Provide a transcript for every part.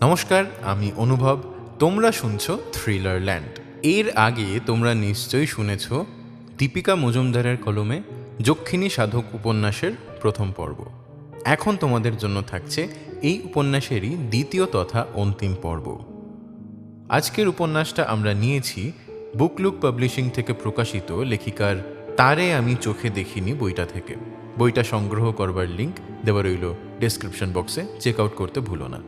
নমস্কার, আমি অনুভব। তোমরা শুনছো থ্রিলার ল্যান্ড। এর আগে তোমরা নিশ্চয়ই শুনেছ দীপিকা মজুমদারের কলমে যক্ষিণী সাধক উপন্যাসের প্রথম পর্ব। এখন তোমাদের জন্য থাকছে এই উপন্যাসেরই দ্বিতীয় তথা অন্তিম পর্ব। আজকের উপন্যাসটা আমরা নিয়েছি বুকলুক পাবলিশিং থেকে প্রকাশিত লেখিকার তারে আমি চোখে দেখিনি বইটা থেকে। বইটা সংগ্রহ করবার লিঙ্ক দেওয়া রইল ডেসক্রিপশন বক্সে, চেক আউট করতে ভুলো না।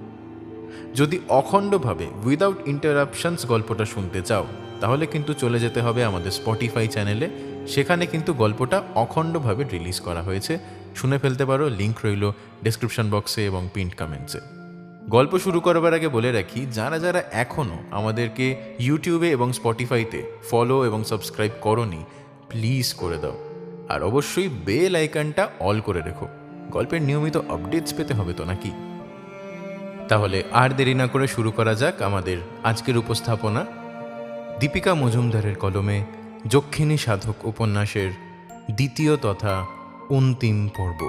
যদি অখণ্ডভাবে উইদাউট ইন্টারাপশনস গল্পটা শুনতে চাও তাহলে কিন্তু চলে যেতে হবে আমাদের স্পটিফাই চ্যানেলে। সেখানে কিন্তু গল্পটা অখণ্ডভাবে রিলিজ করা হয়েছে, শুনে ফেলতে পারো। লিঙ্ক রইল ডেসক্রিপশন বক্সে এবং পিন্ড কমেন্টসে। গল্প শুরু করবার আগে বলে রাখি, যারা যারা এখনও আমাদেরকে ইউটিউবে এবং স্পটিফাইতে ফলো এবং সাবস্ক্রাইব করোনি, প্লিজ করে দাও। আর অবশ্যই বেল আইকনটা অল করে রেখো, গল্পের নিয়মিত আপডেটস পেতে হবে তো নাকি। তাহলে আর দেরি না করে শুরু করা যাক আমাদের আজকের উপস্থাপনা। দীপিকা মজুমদারের কলমে যক্ষিণী সাধক উপন্যাসের দ্বিতীয় তথা অন্তিম পর্ব।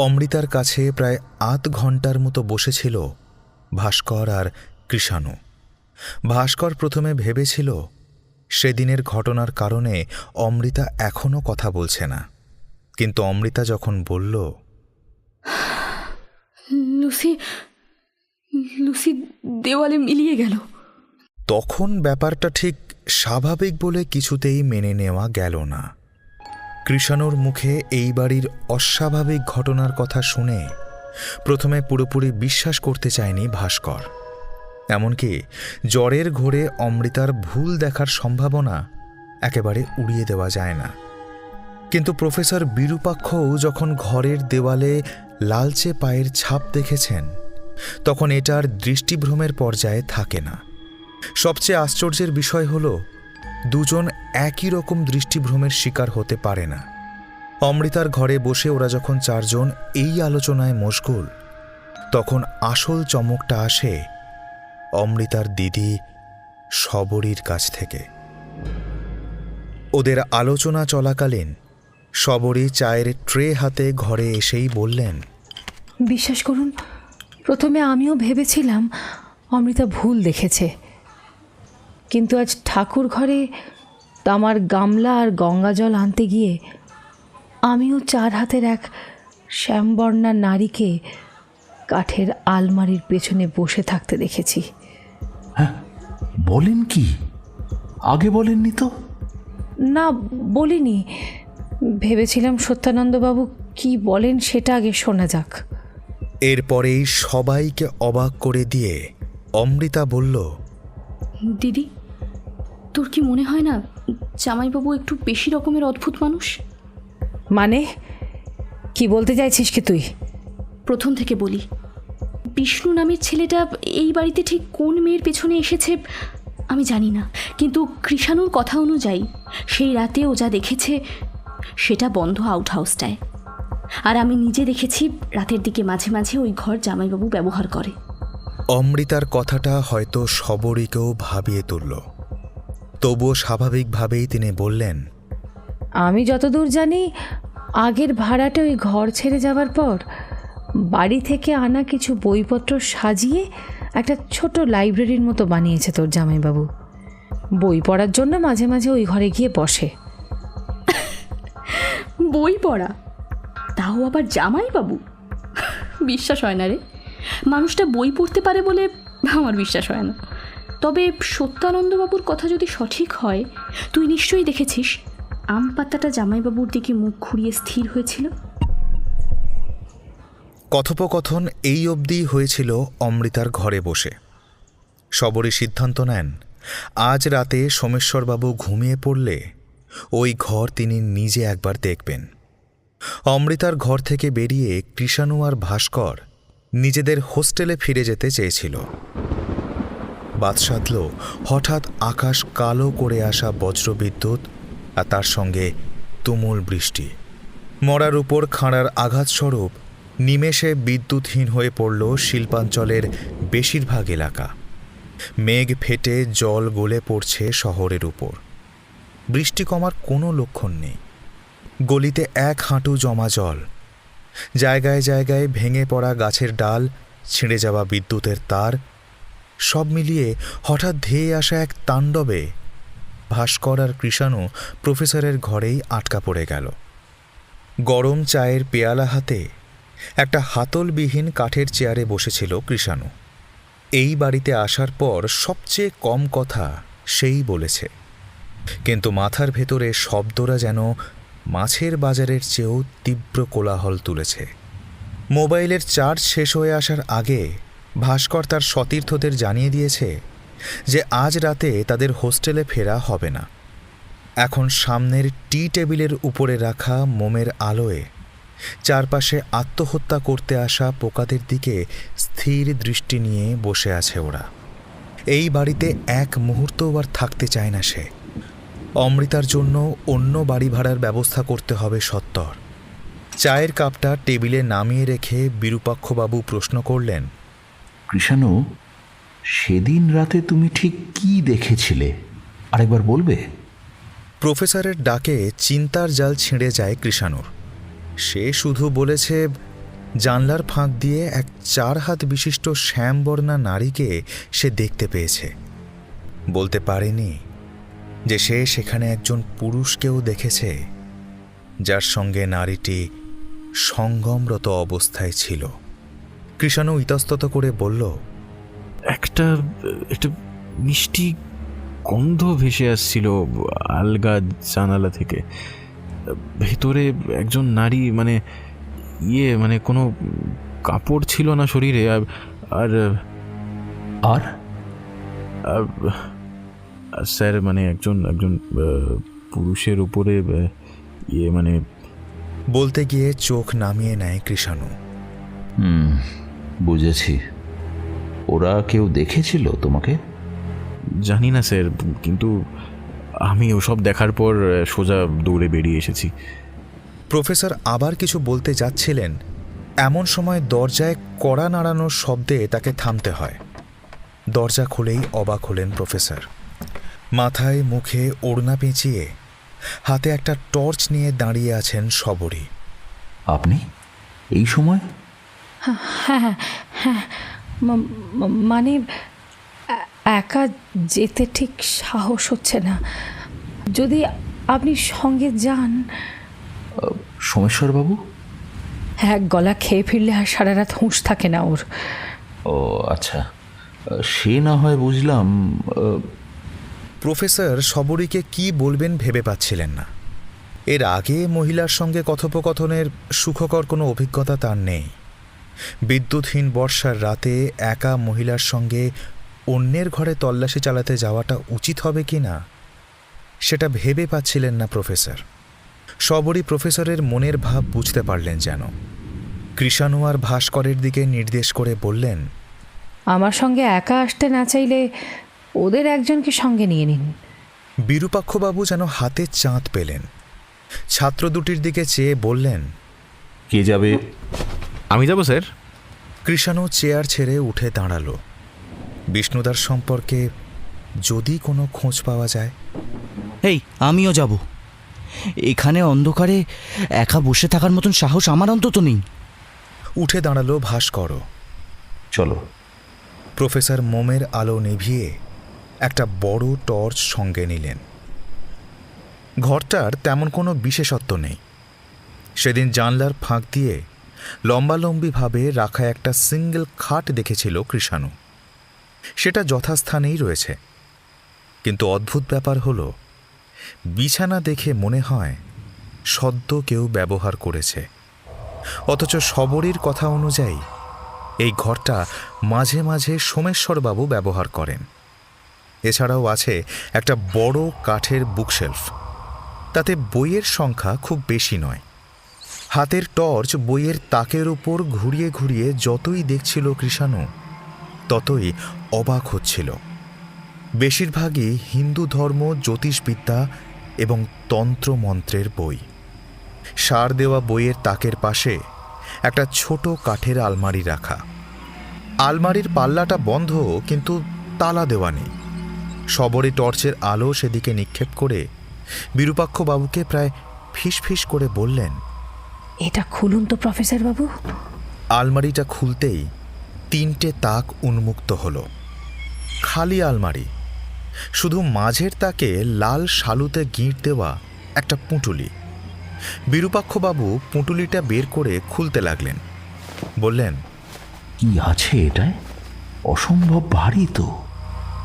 অমৃতার কাছে প্রায় আধ ঘন্টার মতো বসেছিল ভাস্কর আর কৃষাণু। ভাস্কর প্রথমে ভেবেছিল সেদিনের ঘটনার কারণে অমৃতা এখনও কথা বলছে না, কিন্তু অমৃতা যখন বলল, লুসি দেওয়ালে মিলিয়ে গেল, তখন ব্যাপারটা ঠিক স্বাভাবিক বলে কিছুতেই মেনে নেওয়া গেল না। কৃষাণুর মুখে এই বাড়ির অস্বাভাবিক ঘটনার কথা শুনে প্রথমে পুরোপুরি বিশ্বাস করতে চায়নি ভাস্কর। এমনকি জ্বরের ঘোরে অমৃতার ভুল দেখার সম্ভাবনা একেবারে উড়িয়ে দেওয়া যায় না। কিন্তু প্রফেসর বিরূপাক্ষও যখন ঘরের দেওয়ালে লালচে পায়ের ছাপ দেখেছেন, তখন এটার দৃষ্টিভ্রমের পর্যায়ে থাকে না। সবচেয়ে আশ্চর্যের বিষয় হল, দুজন একই রকম দৃষ্টিভ্রমের শিকার হতে পারে না। অমৃতার ঘরে বসে ওরা যখন চারজন এই আলোচনায় মশগুল, তখন আসল চমকটা আসে অমৃতার দিদি শবরীর কাছ থেকে। ওদের আলোচনা চলাকালীন শবরী চায়ের ট্রে হাতে ঘরে এসেই বললেন, বিশ্বাস করুন, প্রথমে আমিও ভেবেছিলাম অমৃতা ভুল দেখেছে, কিন্তু আজ ঠাকুর ঘরে তামার গামলা আর গঙ্গা জল আনতে গিয়ে আমিও চার হাতের এক শ্যামবর্ণা নারীকে কাঠের আলমারির পেছনে বসে থাকতে দেখেছি। হ্যাঁ, বলেন কি? আগে বলেননি তো? না, বলিনি। ভেবেছিলাম সত্যানন্দবাবু কি বলেন সেটা আগে শোনা যাক। এরপরেই সবাইকে অবাক করে দিয়ে অমৃতা বলল, দিদি, তোর কি মনে হয় না জামাইবাবু একটু বেশি রকমের অদ্ভুত মানুষ? মানে কি বলতে চাইছিস কি তুই? প্রথম থেকে বলি, বিষ্ণু নামের ছেলেটা এই বাড়িতে ঠিক কোন মেয়ের পেছনে এসেছে আমি জানি না, কিন্তু কৃষাণুর কথা অনুযায়ী সেই রাতে ও যা দেখেছে সেটা বন্ধ আউট হাউসটায়। আর আমি নিজে দেখেছি রাতের দিকে মাঝে মাঝে ওই ঘর জামাইবাবু ব্যবহার করে। অমৃতার কথাটা হয়তো শবরীকেও ভাবিয়ে তুলল। তবুও স্বাভাবিকভাবেই তিনি বললেন, আমি যতদূর জানি আগের ভাড়াটে ওই ঘর ছেড়ে যাওয়ার পর বাড়ি থেকে আনা কিছু বইপত্র সাজিয়ে একটা ছোট লাইব্রেরির মতো বানিয়েছে তোর জামাইবাবু। বই পড়ার জন্য মাঝে মাঝে ওই ঘরে গিয়ে বসে। বই পড়া? তাও আবার জামাইবাবু? বিশ্বাস হয় না রে। মানুষটা বই পড়তে পারে বলে আমার বিশ্বাস হয় না। তবে সত্যানন্দবাবুর কথা যদি সঠিক হয়, তুই নিশ্চয়ই দেখেছিস আম পাতাটা জামাইবাবুর দিকে মুখ ঘুরিয়ে স্থির হয়েছিল। কথোপকথন এই অবধি হয়েছিল অমৃতার ঘরে বসে। শবরী সিদ্ধান্ত নেন, আজ রাতে সোমেশ্বরবাবু ঘুমিয়ে পড়লে ওই ঘর তিনি নিজে একবার দেখবেন। অমৃতার ঘর থেকে বেরিয়ে কৃষাণু আর ভাস্কর নিজেদের হোস্টেলে ফিরে যেতে চেয়েছিল। বাদ সাধল হঠাৎ আকাশ কালো করে আসা বজ্রবিদ্যুৎ আর তার সঙ্গে তুমুল বৃষ্টি। মরার উপর খাঁড়ার আঘাতস্বরূপ নিমেষে বিদ্যুৎহীন হয়ে পড়ল শিল্পাঞ্চলের বেশিরভাগ এলাকা। মেঘ ফেটে জল গলে পড়ছে শহরের উপর। বৃষ্টি কমার কোনো লক্ষণ নেই। গলিতে 1 হাঁটু জমা জল। জায়গায় জায়গায় ভেঙে পড়া গাছের ডাল, ছিঁড়ে যাওয়া বিদ্যুতের তার, সব মিলিয়ে হঠাৎ ধেয়ে আসা এক তাণ্ডবে ভাস্কর আর কৃষাণু প্রফেসরের ঘরেই আটকা পড়ে গেল। গরম চায়ের পেয়ালা হাতে একটা হাতলবিহীন কাঠের চেয়ারে বসেছিল কৃষাণু। এই বাড়িতে আসার পর সবচেয়ে কম কথা সেই বলেছে, কিন্তু মাথার ভেতরে শব্দরা যেন মাছের বাজারের চেয়েও তীব্র কোলাহল তুলেছে। মোবাইলের চার্জ শেষ হয়ে আসার আগে ভাস্কর তার সতীর্থদের জানিয়ে দিয়েছে যে আজ রাতে তাদের হোস্টেলে ফেরা হবে না। এখন সামনের টি টেবিলের উপরে রাখা মোমের আলোয় চারপাশে আত্মহত্যা করতে আসা পোকাদের দিকে স্থির দৃষ্টি নিয়ে বসে আছে ওরা। এই বাড়িতে এক মুহূর্তও আর থাকতে চায় না সে। অমৃতার জন্য অন্য বাড়ি ভাড়ার ব্যবস্থা করতে হবে সত্বর। চায়ের কাপটা টেবিলে নামিয়ে রেখে বিরূপাক্ষবাবু প্রশ্ন করলেন, কৃষাণু, সেদিন রাতে তুমি ঠিক কি দেখেছিলে আরেকবার বলবে? প্রফেসরের ডাকে চিন্তার জাল ছিঁড়ে যায় কৃষাণুর। সে শুধু বলেছে জানলার ফাঁক দিয়ে এক 4 হাত বিশিষ্ট শ্যামবর্ণা নারীকে সে দেখতে পেয়েছে। বলতে পারেনি যে সে সেখানে একজন পুরুষকেও দেখেছে, যার সঙ্গে নারীটি সঙ্গমরত অবস্থায় ছিল। কৃষাণু ইতস্তত করে বলল, একটা মিষ্টি গন্ধ ভেসে আসছিল আলগা জানালা থেকে। ভেতরে একজন নারী, মানে কোনো কাপড় ছিল না শরীরে। আর আর স্যার, একজন পুরুষের উপরে বলতে গিয়ে চোখ নামিয়ে নেয় কৃষাণু। বুঝেছি। ওরা কেউ দেখেছিল তোমাকে? জানি না স্যার, কিন্তু আমি ওসব দেখার পর সোজা দৌড়ে বেরিয়ে এসেছি। প্রফেসর আবার কিছু বলতে যাচ্ছিলেন, এমন সময় দরজায় কড়া নাড়ানোর শব্দে তাকে থামতে হয়। দরজা খুলেই অবাক হলেন প্রফেসর। মাথায় মুখে ওড়না পেঁচিয়ে হাতে একটা টর্চ নিয়ে দাঁড়িয়ে আছেন শবরী। আপনি এই সময়? হ্যাঁ হ্যাঁ, মানে একা যেতে ঠিক সাহস হচ্ছে না। যদি আপনি সঙ্গে যান। সোমেশ্বরবাবু? এক গলা খেয়ে ফিরলে আর সারা রাত হুঁশ থাকে না ওর। ও আচ্ছা, সে না হয় বুঝলাম। প্রফেসর শবরীকে কি বলবেন ভেবে পাচ্ছিলেন না। এর আগে মহিলার সঙ্গে কথোপকথনের সুখকর কোনো অভিজ্ঞতা তার নেই। বিদ্যুৎহীন বর্ষার রাতে একা মহিলার সঙ্গে অন্যের ঘরে তল্লাশি চালাতে যাওয়াটা উচিত হবে কি না সেটা ভেবে পাচ্ছিলেন না প্রফেসর। শবরী প্রফেসরের মনের ভাব বুঝতে পারলেন যেন। কৃষাণু আর ভাস্করের দিকে নির্দেশ করে বললেন, আমার সঙ্গে একা আসতে না চাইলে ওদের একজনকে সঙ্গে নিয়ে নিন। বিরূপাক্ষবাবু যেন হাতে চাঁদ পেলেন। ছাত্র দুটির দিকে চেয়ে বললেন, কে যাবে? আমি যাব স্যার। কৃষাণু চেয়ার ছেড়ে উঠে দাঁড়ালো। বিষ্ণুদার সম্পর্কে যদি কোনো খোঁজ পাওয়া যায়। এই, আমিও যাব। এখানে অন্ধকারে একা বসে থাকার মতন সাহস আমার অন্তত নেই। উঠে দাঁড়ালো ভাস্কর। চলো। প্রফেসর মোমের আলো নিভিয়ে একটা বড় টর্চ সঙ্গে নিলেন। ঘরটার তেমন কোনো বিশেষত্ব নেই। সেদিন জানলার ফাঁক দিয়ে লম্বালম্বিভাবে রাখা একটা সিঙ্গেল খাট দেখেছিল কৃষাণু। সেটা যথাস্থানেই রয়েছে, কিন্তু অদ্ভুত ব্যাপার হলো বিছানা দেখে মনে হয় সদ্য কেউ ব্যবহার করেছে। অথচ শবরীর কথা অনুযায়ী এই ঘরটা মাঝে মাঝে সোমেশ্বরবাবু ব্যবহার করেন। এছাড়াও আছে একটা বড় কাঠের বুকশেলফ। তাতে বইয়ের সংখ্যা খুব বেশি নয়। হাতের টর্চ বইয়ের তাকের উপর ঘুরিয়ে ঘুরিয়ে যতই দেখছিল কৃষাণু, ততই অবাক হচ্ছিল। বেশিরভাগই হিন্দু ধর্ম, জ্যোতিষবিদ্যা এবং তন্ত্রমন্ত্রের বই। সার দেওয়া বইয়ের তাকের পাশে একটা ছোট কাঠের আলমারি রাখা। আলমারির পাল্লাটা বন্ধ, কিন্তু তালা দেওয়া নেই। সবরে টর্চের আলো সেদিকে নিক্ষেপ করে বিরূপাক্ষ বাবুকে প্রায় ফিসফিস করে বললেন, এটা খুলুন তো প্রফেসর বাবু। আলমারিটা খুলতেই 3টে তাক উন্মুক্ত হলো। খালি আলমারি, শুধু মাঝের তাকে লাল শালুতে গিঁট দেওয়া একটা পুঁটুলি। বিরূপাক্ষবাবু পুঁটুলিটা বের করে খুলতে লাগলেন। বললেন, কি আছে এটায়? অসম্ভব ভারী তো।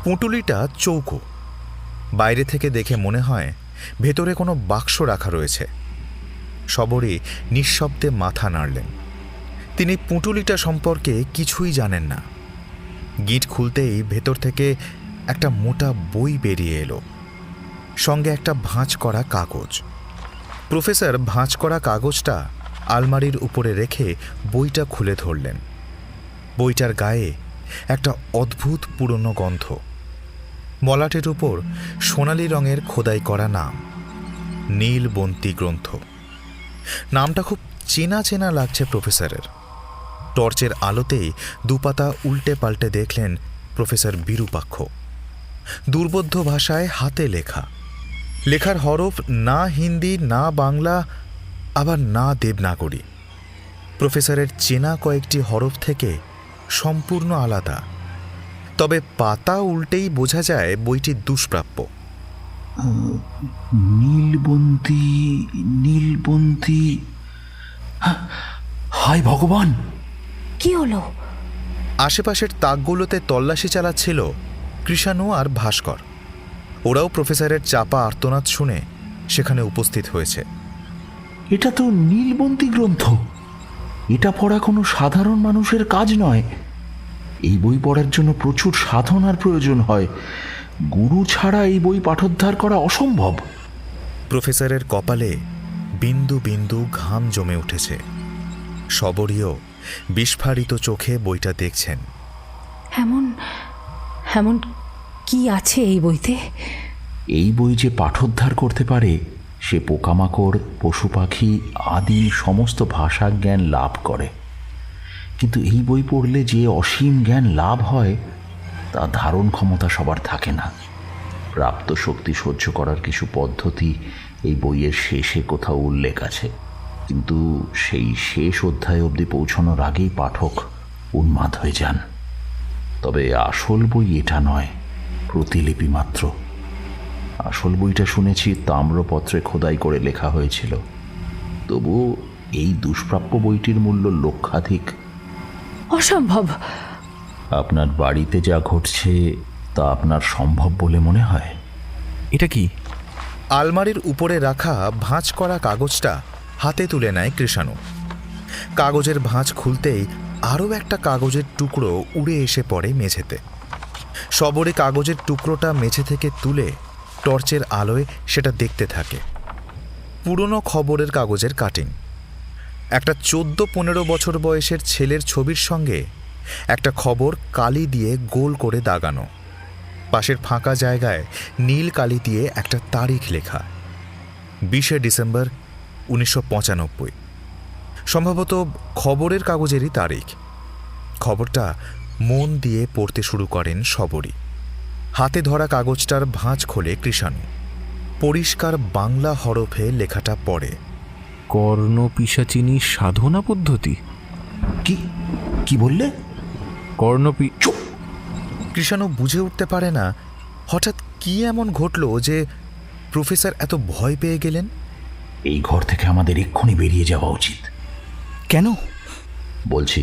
পুঁটুলিটা চৌকো, বাইরে থেকে দেখে মনে হয় ভেতরে কোনো বাক্স রাখা রয়েছে। সবরই নিঃশব্দে মাথা নাড়লেন। তিনি পুঁটুলিটা সম্পর্কে কিছুই জানেন না। গিঁট খুলতেই ভেতর থেকে একটা মোটা বই বেরিয়ে এলো, সঙ্গে একটা ভাঁজ করা কাগজ। প্রফেসর ভাঁজ করা কাগজটা আলমারির উপরে রেখে বইটা খুলে ধরলেন। বইটার গায়ে একটা অদ্ভুত পুরনো গন্ধ। মলাটের উপর সোনালি রঙের খোদাই করা নাম, নীলবন্তী গ্রন্থ। নামটা খুব চেনা চেনা লাগছে প্রফেসরের। টর্চের আলোতেই দুপাতা উল্টে পাল্টে দেখলেন প্রফেসর বিরূপাক্ষ। দুর্বোধ্য ভাষায় হাতে লেখা। লেখার হরফ না হিন্দি, না বাংলা, আবার না দেবনাগরী। প্রফেসরের চেনা কয়েকটি হরফ থেকে সম্পূর্ণ আলাদা। তবে পাতা উল্টেই বোঝা যায় বইটি দুষ্প্রাপ্য। নীলবন্তী, নীলবন্তী। হায় ভগবান! কি হলো? আশেপাশের তাকগুলোতে তল্লাশি চালাচ্ছিল কৃষাণু আর ভাস্কর। ওরাও প্রফেসরের চাপা আর্তনাদ শুনে সেখানে উপস্থিত হয়েছে। এটা তো নীলবন্তী গ্রন্থ। এটা পড়া কোনো সাধারণ মানুষের কাজ নয়। এই বই পড়ার জন্য প্রচুর সাধনার প্রয়োজন হয়। গুরু ছাড়া এই বই পাঠোদ্ধার করা অসম্ভব। প্রফেসরের কপালে বিন্দু বিন্দু ঘাম জমে উঠেছে। সবরীয় বিস্ফারিত চোখে বইটা দেখছেন। এমন এমন কি আছে এই বইতে? এই বই যে পাঠোদ্ধার করতে পারে সে পোকামাকড়, পশু পাখি আদি সমস্ত ভাষা জ্ঞান লাভ করে। কিন্তু এই বই পড়লে যে অসীম জ্ঞান লাভ হয় তা ধারণ ক্ষমতা সবার থাকে না। প্রাপ্ত শক্তি সহ্য করার কিছু পদ্ধতি এই বইয়ের শেষে কোথাও উল্লেখ আছে, কিন্তু সেই শেষ অধ্যায় অবধি পৌঁছানোর আগেই পাঠক উন্মাদ হয়ে যান। তবে আসল বই এটা নয়, প্রতিলিপি মাত্র। আসল বইটা শুনেছি তাম্রপত্রে খোদাই করে লেখা হয়েছিল। তবু এই দুষ্প্রাপ্য বইটির মূল্য লক্ষাধিক। অসম্ভব। আপনার বাড়িতে যা ঘটছে তা আপনার সম্ভব বলে মনে হয়? এটা কি? আলমারির উপরে রাখা ভাঁজ করা কাগজটা হাতে তুলে নেয় কৃষাণু। কাগজের ভাঁজ খুলতেই আরও একটা কাগজের টুকরো উড়ে এসে পড়ে মেঝেতে। সবরে কাগজের টুকরোটা মেঝে থেকে তুলে টর্চের আলোয় সেটা দেখতে থাকে। পুরনো খবরের কাগজের কাটিং। একটা 14-15 বছর বয়সের ছেলের ছবির সঙ্গে একটা খবর কালি দিয়ে গোল করে দাগানো। পাশের ফাঁকা জায়গায় নীল কালি দিয়ে একটা তারিখ লেখা, 20 ডিসেম্বর 1995। সম্ভবত খবরের কাগজেরই তারিখ। খবরটা মন দিয়ে পড়তে শুরু করেন সবরই। হাতে ধরা কাগজটার ভাঁজ খোলে কৃষাণু। পরিষ্কার বাংলা হরফে লেখাটা পড়ে, কর্ণপিশাচিনী সাধনা পদ্ধতি। কি কি বললে? কর্ণপি চুপ! কৃষাণু বুঝে উঠতে পারে না হঠাৎ কি এমন ঘটল যে প্রফেসর এত ভয় পেয়ে গেলেন। এই ঘর থেকে আমাদের এক্ষুনি বেরিয়ে যাওয়া উচিত। কেন? বলছি,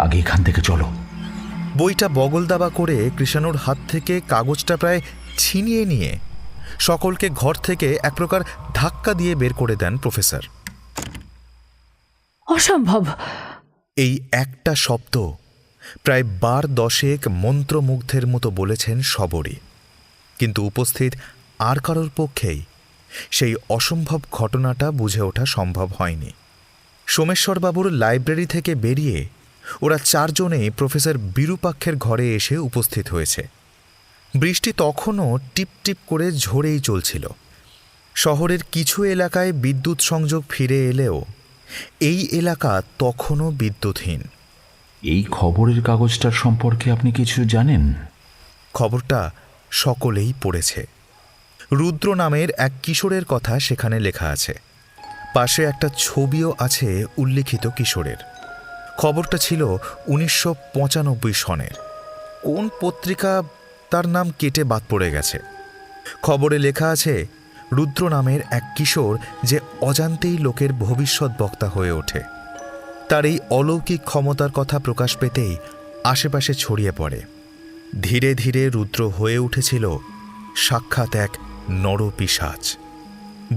আগে এখান থেকে চলো। বইটা বগল দাবা করে কৃষাণুর হাত থেকে কাগজটা প্রায় ছিনিয়ে নিয়ে সকলকে ঘর থেকে এক প্রকার ধাক্কা দিয়ে বের করে দেন প্রফেসর। অসম্ভব। এই একটা শব্দ প্রায় 12-10 মন্ত্রমুগ্ধের মতো বলেছেন সবরই, কিন্তু উপস্থিত আর কারোর পক্ষেই সেই অসম্ভব ঘটনাটা বুঝে ওঠা সম্ভব হয়নি। সোমেশ্বরবাবুর লাইব্রেরি থেকে বেরিয়ে ওরা 4 জনেই প্রফেসর বিরূপাক্ষের ঘরে এসে উপস্থিত হয়েছে। বৃষ্টি তখনও টিপ টিপ করে ঝরেই চলছিল। শহরের কিছু এলাকায় বিদ্যুৎ সংযোগ ফিরে এলেও এই এলাকা তখনও বিদ্যুৎহীন। এই খবরের কাগজটার সম্পর্কে আপনি কিছু জানেন? খবরটা সকলেই পড়েছে। রুদ্র নামের এক কিশোরের কথা সেখানে লেখা আছে। পাশে একটা ছবিও আছে উল্লিখিত কিশোরের। খবরটা ছিল 1995 সনের। কোন পত্রিকা তার নাম কেটে বাদ পড়ে গেছে। খবরে লেখা আছে রুদ্র নামের এক কিশোর যে অজান্তেই লোকের ভবিষ্যৎ বক্তা হয়ে ওঠে। তার এই অলৌকিক ক্ষমতার কথা প্রকাশ পেতেই আশেপাশে ছড়িয়ে পড়ে। ধীরে ধীরে রুদ্র হয়ে উঠেছিল সাক্ষাৎ এক নরপিশাচ।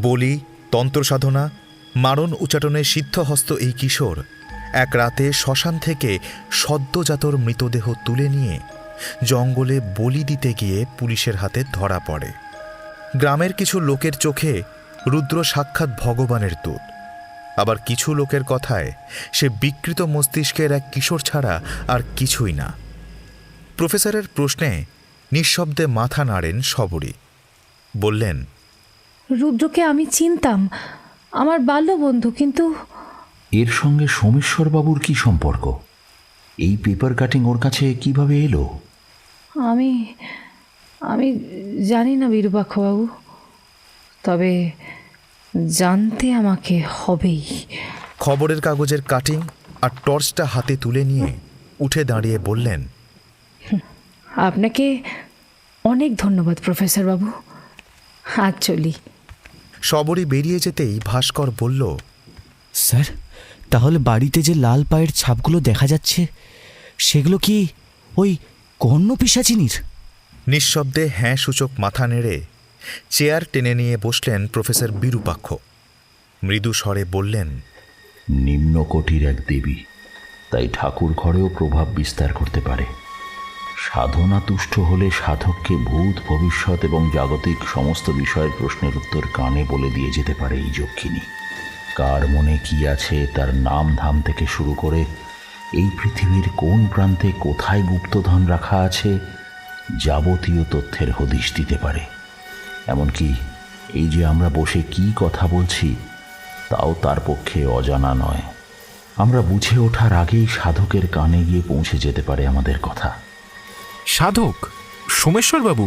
বলি, তন্ত্রসাধনা, মারণ উচ্চাটনে সিদ্ধহস্ত এই কিশোর এক রাতে শ্মশান থেকে সদ্যজাতর মৃতদেহ তুলে নিয়ে জঙ্গলে বলি দিতে গিয়ে পুলিশের হাতে ধরা পড়ে। গ্রামের কিছু লোকের চোখে রুদ্র সাক্ষাৎ ভগবানের দূত, আবার কিছু লোকের কথায় সে বিকৃত মস্তিষ্কের এক কিশোর ছাড়া আর কিছুই না। প্রফেসরের প্রশ্নে নিঃশব্দে মাথা নাড়েন সবরী। বললেন, রুদ্রকে আমি চিনতাম, আমার বাল্যবন্ধু, কিন্তু এর সঙ্গে সোমেশ্বরবাবুর কি সম্পর্ক? এই পেপার কাটিং ওর কাছে কিভাবে এলো? আমি আমি জানি না বিরূপাক্ষবাবু, তবে জানতে আমাকে হবেই। খবরের কাগজের কাটিং আর টর্চটা হাতে তুলে নিয়ে উঠে দাঁড়িয়ে বললেন, আপনাকে অনেক ধন্যবাদ প্রফেসর বাবু, আজ চলি। সবরী বেরিয়ে যেতেই ভাস্কর বলল, স্যার, তাহলে বাড়িতে যে লাল পায়ের ছাপগুলো দেখা যাচ্ছে সেগুলো কি ওই কর্ণপিশাচিনীর? নিঃশব্দে হ্যাঁ সূচক মাথা নেড়ে চেয়ার টেনে নিয়ে বসলেন প্রফেসর বিরূপাক্ষ। মৃদু স্বরে বললেন, নিম্নকোটির এক দেবী, তাই ঠাকুর ঘরেও প্রভাব বিস্তার করতে পারে। সাধনা তুষ্ট হলে সাধককে ভূত, ভবিষ্যৎ এবং জাগতিক সমস্ত বিষয়ের প্রশ্নের উত্তর কানে বলে দিয়ে যেতে পারে এই যক্ষিণী। কার মনে কি আছে তার নাম ধাম থেকে শুরু করে এই পৃথিবীর কোন প্রান্তে কোথায় গুপ্তধন রাখা আছে যাবতীয় তথ্যের হদিশ দিতে পারে। এমনকি এই যে আমরা বসে কি কথা বলছি তাও তার পক্ষে অজানা নয়। আমরা বুঝে ওঠার আগেই সাধকের কানে গিয়ে পৌঁছে যেতে পারে আমাদের কথা। সাধক সোমেশ্বরবাবু?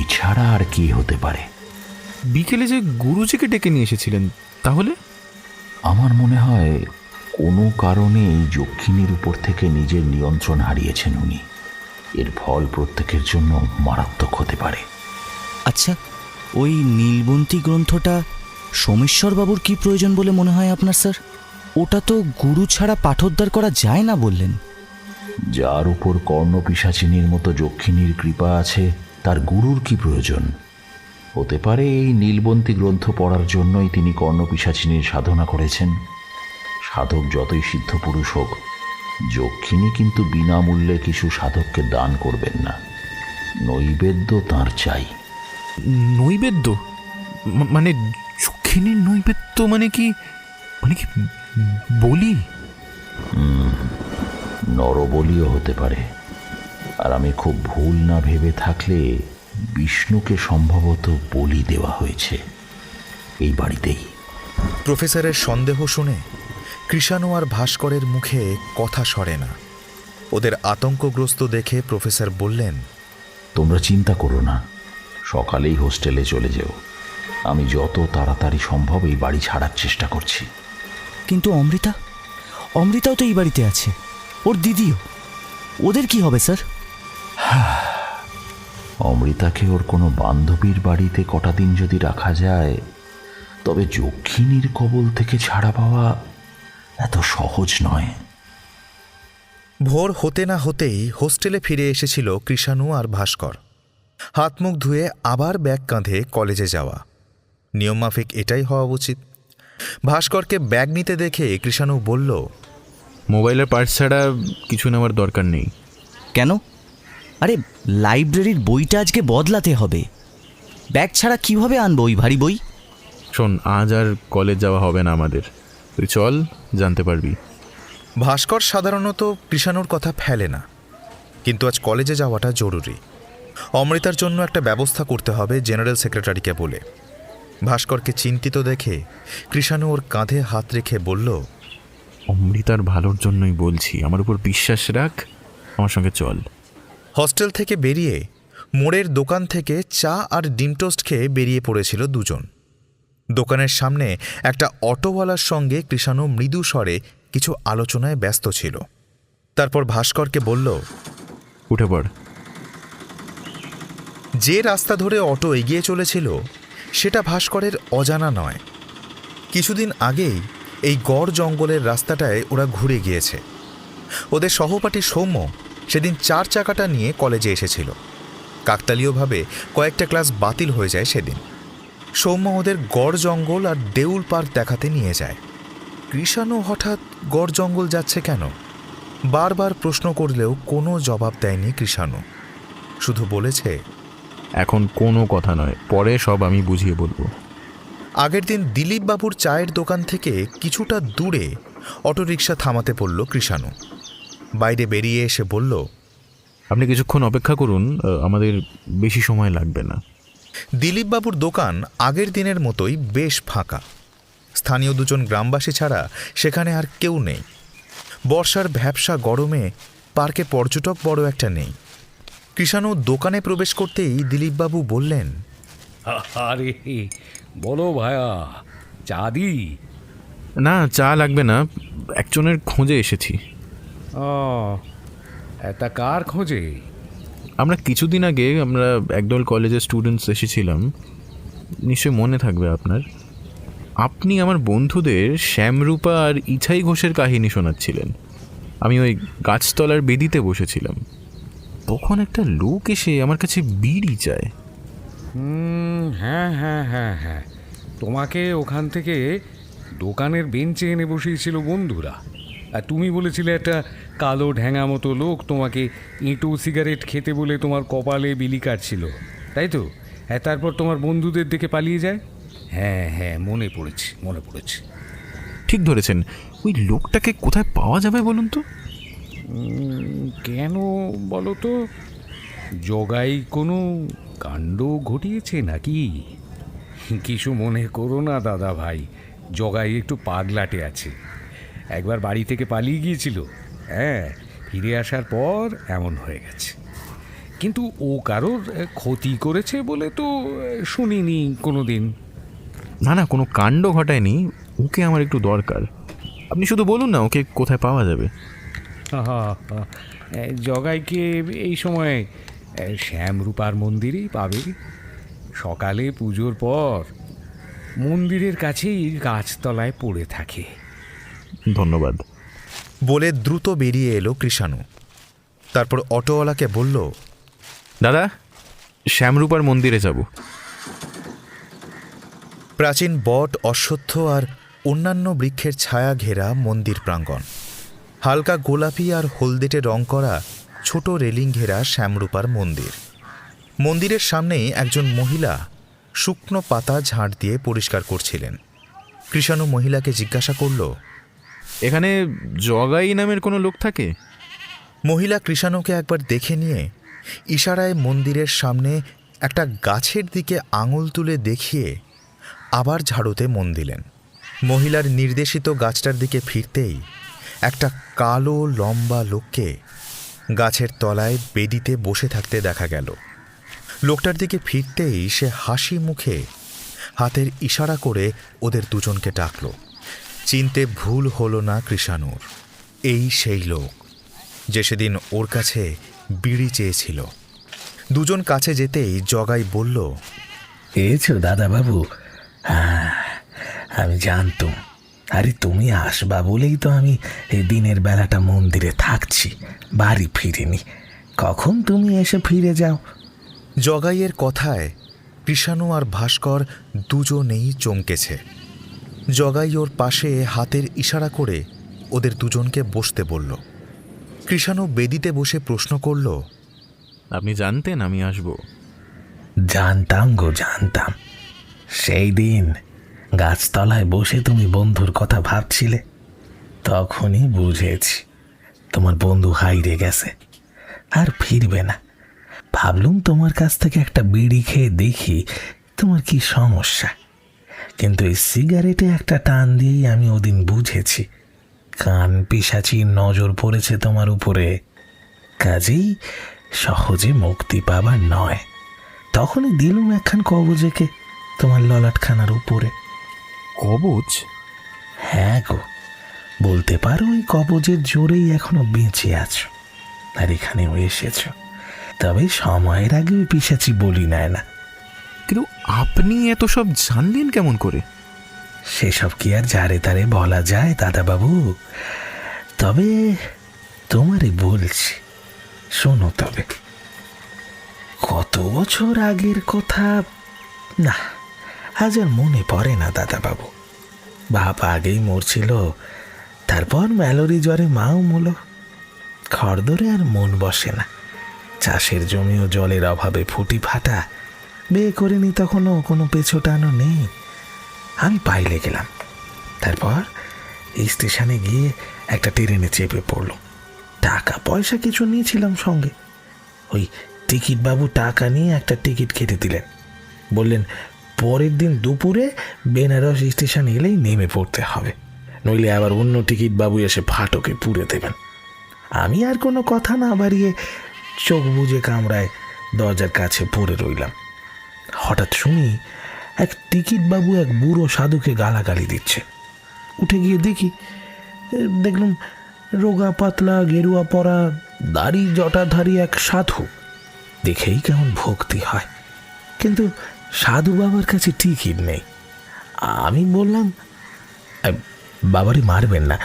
এছাড়া আর কি হতে পারে? বিকেলে যে গুরুজিকে ডেকে নিয়ে এসেছিলেন, তাহলে? আমার মনে হয় কোনো কারণে এই যক্ষিণীর উপর থেকে নিজের নিয়ন্ত্রণ হারিয়েছেন উনি। এর ফল প্রত্যেকের জন্য মারাত্মক হতে পারে। আচ্ছা, ওই নীলবন্তী গ্রন্থটা সোমেশ্বরবাবুর কি প্রয়োজন বলে মনে হয় আপনার স্যার? ওটা তো গুরু ছাড়া পাঠোদ্ধার করা যায় না বললেন। যার উপর কর্ণপিশাচিনীর মতো যক্ষিণীর কৃপা আছে তার গুরুর কি প্রয়োজন? হতে পারে এই নীলবন্তী গ্রন্থ পড়ার জন্যই তিনি কর্ণপিশাচিনীর সাধনা করেছেন। সাধক যতই সিদ্ধ পুরুষ হোক, যক্ষিণী কিন্তু বিনামূল্যে কিছু সাধককে দান করবেন না। নৈবেদ্য তাঁর চাই। নৈবেদ্য? মানে যক্ষিণীর নৈবেদ্য মানে কি বলি? নরবলিও হতে পারে। আর আমি খুব ভুল না ভেবে থাকলে বিষ্ণুকে সম্ভবত বলি দেওয়া হয়েছে এই বাড়িতেই। প্রফেসরের সন্দেহ শুনে কৃষাণু আর ভাস্করের মুখে কথা সরে না। ওদের আতঙ্কগ্রস্ত দেখে প্রফেসর বললেন, তোমরা চিন্তা করো না, সকালেই হোস্টেলে চলে যেও। আমি যত তাড়াতাড়ি সম্ভব এই বাড়ি ছাড়ার চেষ্টা করছি। কিন্তু অমৃতাও তো এই বাড়িতে আছে, ওর দিদিও। ওদের কি হবে স্যার? অমৃতাকে ওর কোনো বান্ধবীর বাড়িতে কটা দিন যদি রাখা যায়, তবে যক্ষিণীর কবল থেকে ছাড়া পাওয়া এত সহজ নয়। ভোর হতে না হতেই হোস্টেলে ফিরে এসেছিল কৃষাণু আর ভাস্কর। হাত মুখ ধুয়ে আবার ব্যাগ কাঁধে কলেজে যাওয়া নিয়মমাফিক এটাই হওয়া উচিত। ভাস্করকে ব্যাগ নিতে দেখে কৃষাণু বলল, মোবাইলের পার্স ছাড়া কিছু নেওয়ার দরকার নেই। কেন? আরে লাইব্রেরির বইটা আজকে বদলাতে হবে, ব্যাগ ছাড়া কিভাবে আনবো ওই ভারী বই? শোন, আজ আর কলেজ যাওয়া হবে না আমাদের, তুই চল, জানতে পারবি। ভাস্কর সাধারণত কৃষাণুর কথা ফেলে না, কিন্তু আজ কলেজে যাওয়াটা জরুরি। অমৃতার জন্য একটা ব্যবস্থা করতে হবে জেনারেল সেক্রেটারিকে বলে। ভাস্করকে চিন্তিত দেখে কৃষাণু ওর কাঁধে হাত রেখে বলল, অমৃতার ভালোর জন্যই বলছি, আমার উপর বিশ্বাস রাখ, আমার সঙ্গে চল। হস্টেল থেকে বেরিয়ে মোড়ের দোকান থেকে চা আর ডিম টোস্ট খেয়ে বেরিয়ে পড়েছিল দুজন। দোকানের সামনে একটা অটোওয়ালার সঙ্গে কৃষাণু মৃদু স্বরে কিছু আলোচনায় ব্যস্ত ছিল। তারপর ভাস্করকে বলল, উঠে পড়। যে রাস্তা ধরে অটো এগিয়ে চলেছিল সেটা ভাস্করের অজানা নয়। কিছুদিন আগেই এই গড় জঙ্গলের রাস্তাটায় ওরা ঘুরে গিয়েছে। ওদের সহপাঠী সৌম্য সেদিন 4 চাকাটা নিয়ে কলেজে এসেছিল। কাকতালীয়ভাবে কয়েকটা ক্লাস বাতিল হয়ে যায় সেদিন। সৌম্য ওদের গড় জঙ্গল আর দেউল পার্ক দেখাতে নিয়ে যায়। কৃষাণু হঠাৎ গড় জঙ্গল যাচ্ছে কেন বারবার প্রশ্ন করলেও কোনো জবাব দেয়নি কৃষাণু। শুধু বলেছে, এখন কোনো কথা নয়, পরে সব আমি বুঝিয়ে বলবো। আগের দিন দিলীপবাবুর চায়ের দোকান থেকে কিছুটা দূরে অটোরিকশা থামাতে বলল কৃষাণু। বাইরে বেরিয়ে এসে বলল, আপনি কিছুক্ষণ অপেক্ষা করুন, আমাদের বেশি সময় লাগবে না। দিলীপবাবুর দোকান আগের দিনের মতোই বেশ ফাঁকা। স্থানীয় দুজন গ্রামবাসী ছাড়া সেখানে আর কেউ নেই। বর্ষার ভ্যাপসা গরমে পার্কে পর্যটক বড় একটা নেই। কৃষাণু দোকানে প্রবেশ করতেই দিলীপবাবু বললেন, আরে বলো ভায়া, চা দি? না, চা লাগবে না, একজনের খোঁজে এসেছি। ও, তা কার খোঁজে? আমরা কিছুদিন আগে একদল কলেজের স্টুডেন্টস এসেছিলাম, নিশ্চয়ই মনে থাকবে আপনার। আপনি আমার বন্ধুদের শ্যামরূপা আর ইছাই ঘোষের কাহিনী শোনাচ্ছিলেন। আমি ওই গাছতলার বেদিতে বসেছিলাম, তখন একটা লোক এসে আমার কাছে বিড়ি চায়। হ্যাঁ হ্যাঁ হ্যাঁ হ্যাঁ, তোমাকে ওখান থেকে দোকানের বেঞ্চে এনে বসিয়েছিল বন্ধুরা। আর তুমি বলেছিলে একটা কালো ঢ্যাঙা মতো লোক তোমাকে ইঁটো সিগারেট খেতে বলে তোমার কপালে বিলি কাটছিল, তাই তো? হ্যাঁ, তারপর তোমার বন্ধুদের দেখে পালিয়ে যায়। হ্যাঁ হ্যাঁ, মনে পড়েছে। ঠিক ধরেছেন। ওই লোকটাকে কোথায় পাওয়া যাবে বলুন তো? কেন বলো তো? জগাই কোনো কাণ্ড ঘটিয়েছে নাকি? কিছু মনে করো না দাদা ভাই, জগাই একটু পাগলাটে আছে। একবার বাড়ি থেকে পালিয়ে গিয়েছিল, হ্যাঁ, ফিরে আসার পর এমন হয়ে গেছে। কিন্তু ও কারোর ক্ষতি করেছে বলে তো শুনিনি কোনো দিন। না, কোনো কাণ্ড ঘটায়নি। ওকে আমার একটু দরকার। আপনি শুধু বলুন না ওকে কোথায় পাওয়া যাবে। জগাইকে এই সময় শ্যামরূপার মন্দিরেই পাবে। সকালে পুজোর পর মন্দিরের কাছেই গাছতলায় পড়ে থাকে। ধন্যবাদ বলে দ্রুত বেরিয়ে এলো কৃষাণু। তারপর অটোওয়ালাকে বলল, দাদা, শ্যামরূপার মন্দিরে যাব। প্রাচীন বট, অশ্বত্থ আর অন্যান্য বৃক্ষের ছায়া ঘেরা মন্দির প্রাঙ্গণ। হালকা গোলাপি আর হলদেটে রং করা ছোট রেলিং ঘেরা শ্যামরূপার মন্দির। মন্দিরের সামনেই একজন মহিলা শুকনো পাতা ঝাড় দিয়ে পরিষ্কার করছিলেন। কৃষাণু মহিলাকে জিজ্ঞাসা করল, এখানে জগাই নামের কোনো লোক থাকে? মহিলা কৃষাণুকে একবার দেখে নিয়ে ইশারায় মন্দিরের সামনে একটা গাছের দিকে আঙুল তুলে দেখিয়ে আবার ঝাড়ুতে মন দিলেন। মহিলার নির্দেশিত গাছটার দিকে ফিরতেই একটা কালো লম্বা লোককে গাছের তলায় বেদিতে বসে থাকতে দেখা গেল। লোকটার দিকে ফিরতেই সে হাসি মুখে হাতের ইশারা করে ওদের দুজনকে ডাকল। চিনতে ভুল হলো না কৃষাণুর। এই সেই লোক যে সেদিন ওর কাছে বিড়ি চেয়েছিল। দুজন কাছে যেতেই জগাই বলল, এছো দাদাবাবু, হ্যাঁ আমি জানতুম। আরে তুমি আসবা বলেই তো আমি এই দিনের বেলাটা মন্দিরে থাকছি, বাড়ি ফিরিনি। কখন তুমি এসে ফিরে যাও? জগাইয়ের কথায় কৃষাণু আর ভাস্কর দুজনেই চমকেছে। জগাই ওর পাশে হাতের ইশারা করে ওদের দুজনকে বসতে বলল। কৃষাণু বেদিতে বসে প্রশ্ন করল, আপনি জানতেন আমি আসব? জানতাম গো, জানতাম। সেই দিন গাছতলায় বসে তুমি বন্ধুর কথা ভাবছিলে, তখনই বুঝেছি তোমার বন্ধু হারিয়ে গেছে, আর ফিরবে না। ভাবলুম তোমার কাছ থেকে একটা বিড়ি খেয়ে দেখি তোমার কি সমস্যা। কিন্তু এই সিগারেটে একটা টান দিয়েই আমি ওদিন বুঝেছি কান পিশাচির নজর পড়েছে তোমার উপরে। কাজেই সহজে মুক্তি পাবার নয়। তখনই দিলুম একখান কবজেকে তোমার ললাটখানার উপরে। কবচ? হ্যাঁ গো, বলতে পারো ওই কবজের জোরেই এখনো বেঁচে আছো আর এখানেও এসেছ। তবে সময়ের আগে ওই পিশাচি বলি নেয় না। কিন্তু আপনি এত সব জানলেন কেমন করে? সেসব কি আর যারে তারে বলা যায় দাদাবাবু? তবে তোমারে বলছি, শোনো তবে। কত বছর আগের কথা না, আজ আর মনে পড়ে না দাদাবাবু। বাপ আগেই মরছিল, তারপর ম্যালোরি জ্বরে মাও মলো। খড়দরে আর মন বসে না, চাষের জমিও জলের অভাবে ফুটি ফাটা। বিয়ে করিনি তখনও, কোনো পেছোটানো নেই। আমি পাইলে গেলাম, তারপর স্টেশনে গিয়ে একটা ট্রেনে চেপে পড়লাম। টাকা পয়সা কিছু নিয়েছিলাম সঙ্গে। ওই টিকিট বাবু টাকা নিয়ে একটা টিকিট কেটে দিলেন, বললেন পরের দিন দুপুরে বেনারস স্টেশন এলেই নেমে পড়তে হবে, নইলে আবার অন্য টিকিট বাবু এসে ফাটকে পুড়ে দেবেন। আমি আর কোনো কথা না বাড়িয়ে চোখ বুজে কামরায় দরজার কাছে পড়ে রইলাম। হঠাৎ শুনি এক টিকিট বাবু এক বুড়ো সাধুকে গালাগালি দিচ্ছে। উঠে গিয়ে দেখলাম রোগা পাতলা গেরুয়া পরা দাড়ি জটাধারী এক সাধু। দেখেই কেমন ভক্তি হয়, কিন্তু সাধু বাবার কাছে টিকিট নেই। আমি বললাম, বাবারে মারবেন না,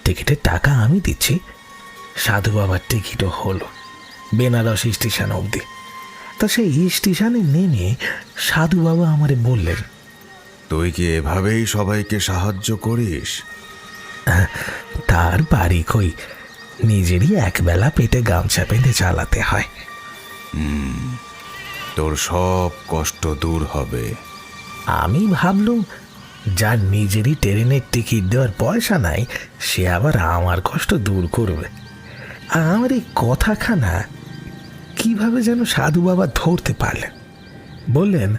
টিকিটের টাকা আমি দিচ্ছি। সাধু বাবার টিকিটও হলো বেনারস স্টেশন অবধি। তা সেই স্টেশনে নেমে সাধু বাবা আমারে বললেন, তুই কি এভাবেই সবাইকে সাহায্য করিস? তার বাড়ি কই, নিজেরই একবেলা পেটে গামছা বেঁধে চালাতে হয়। তোর সব কষ্ট দূর হবে। আমি ভাবলুম, যার নিজেরই ট্রেনের টিকিট দেওয়ার পয়সা নাই, সে আবার আমার কষ্ট দূর করবে। আমার এই কথাখানা কিভাবে যেন সাধু বাবা ধরতে পারলেন। বললেন,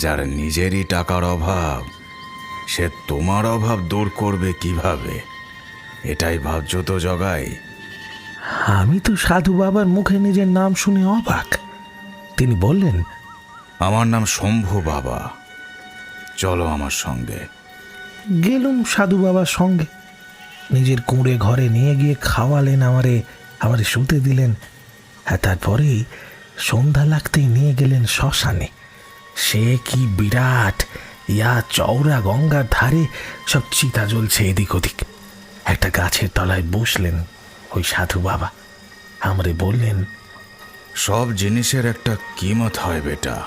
যার নিজেরই টাকার অভাব, সে তোমার অভাব দূর করবে কিভাবে? এটাই ভাবছো তো জগাই? আমি তো সাধু বাবার মুখে নিজের নাম শুনে অবাক। তিনি বললেন, আমার নাম শম্ভু বাবা, চলো আমার সঙ্গে। গেলুম সাধু বাবার সঙ্গে। নিজের কুঁড়ে ঘরে নিয়ে গিয়ে খাওয়ালেন, আমারে শুতে দিলেন। আর তারপরেই সন্ধ্যা লাগতেই নিয়ে গেলেন শ্মশানে। সে কি বিরাট, ইয়া চওড়া গঙ্গার ধারে সব চিতা জ্বলছে এদিক ওদিক। একটা গাছের তলায় বসলেন ওই সাধু বাবা, আমারে বললেন, সব জিনিসের একটা কিমত হয় বেটা।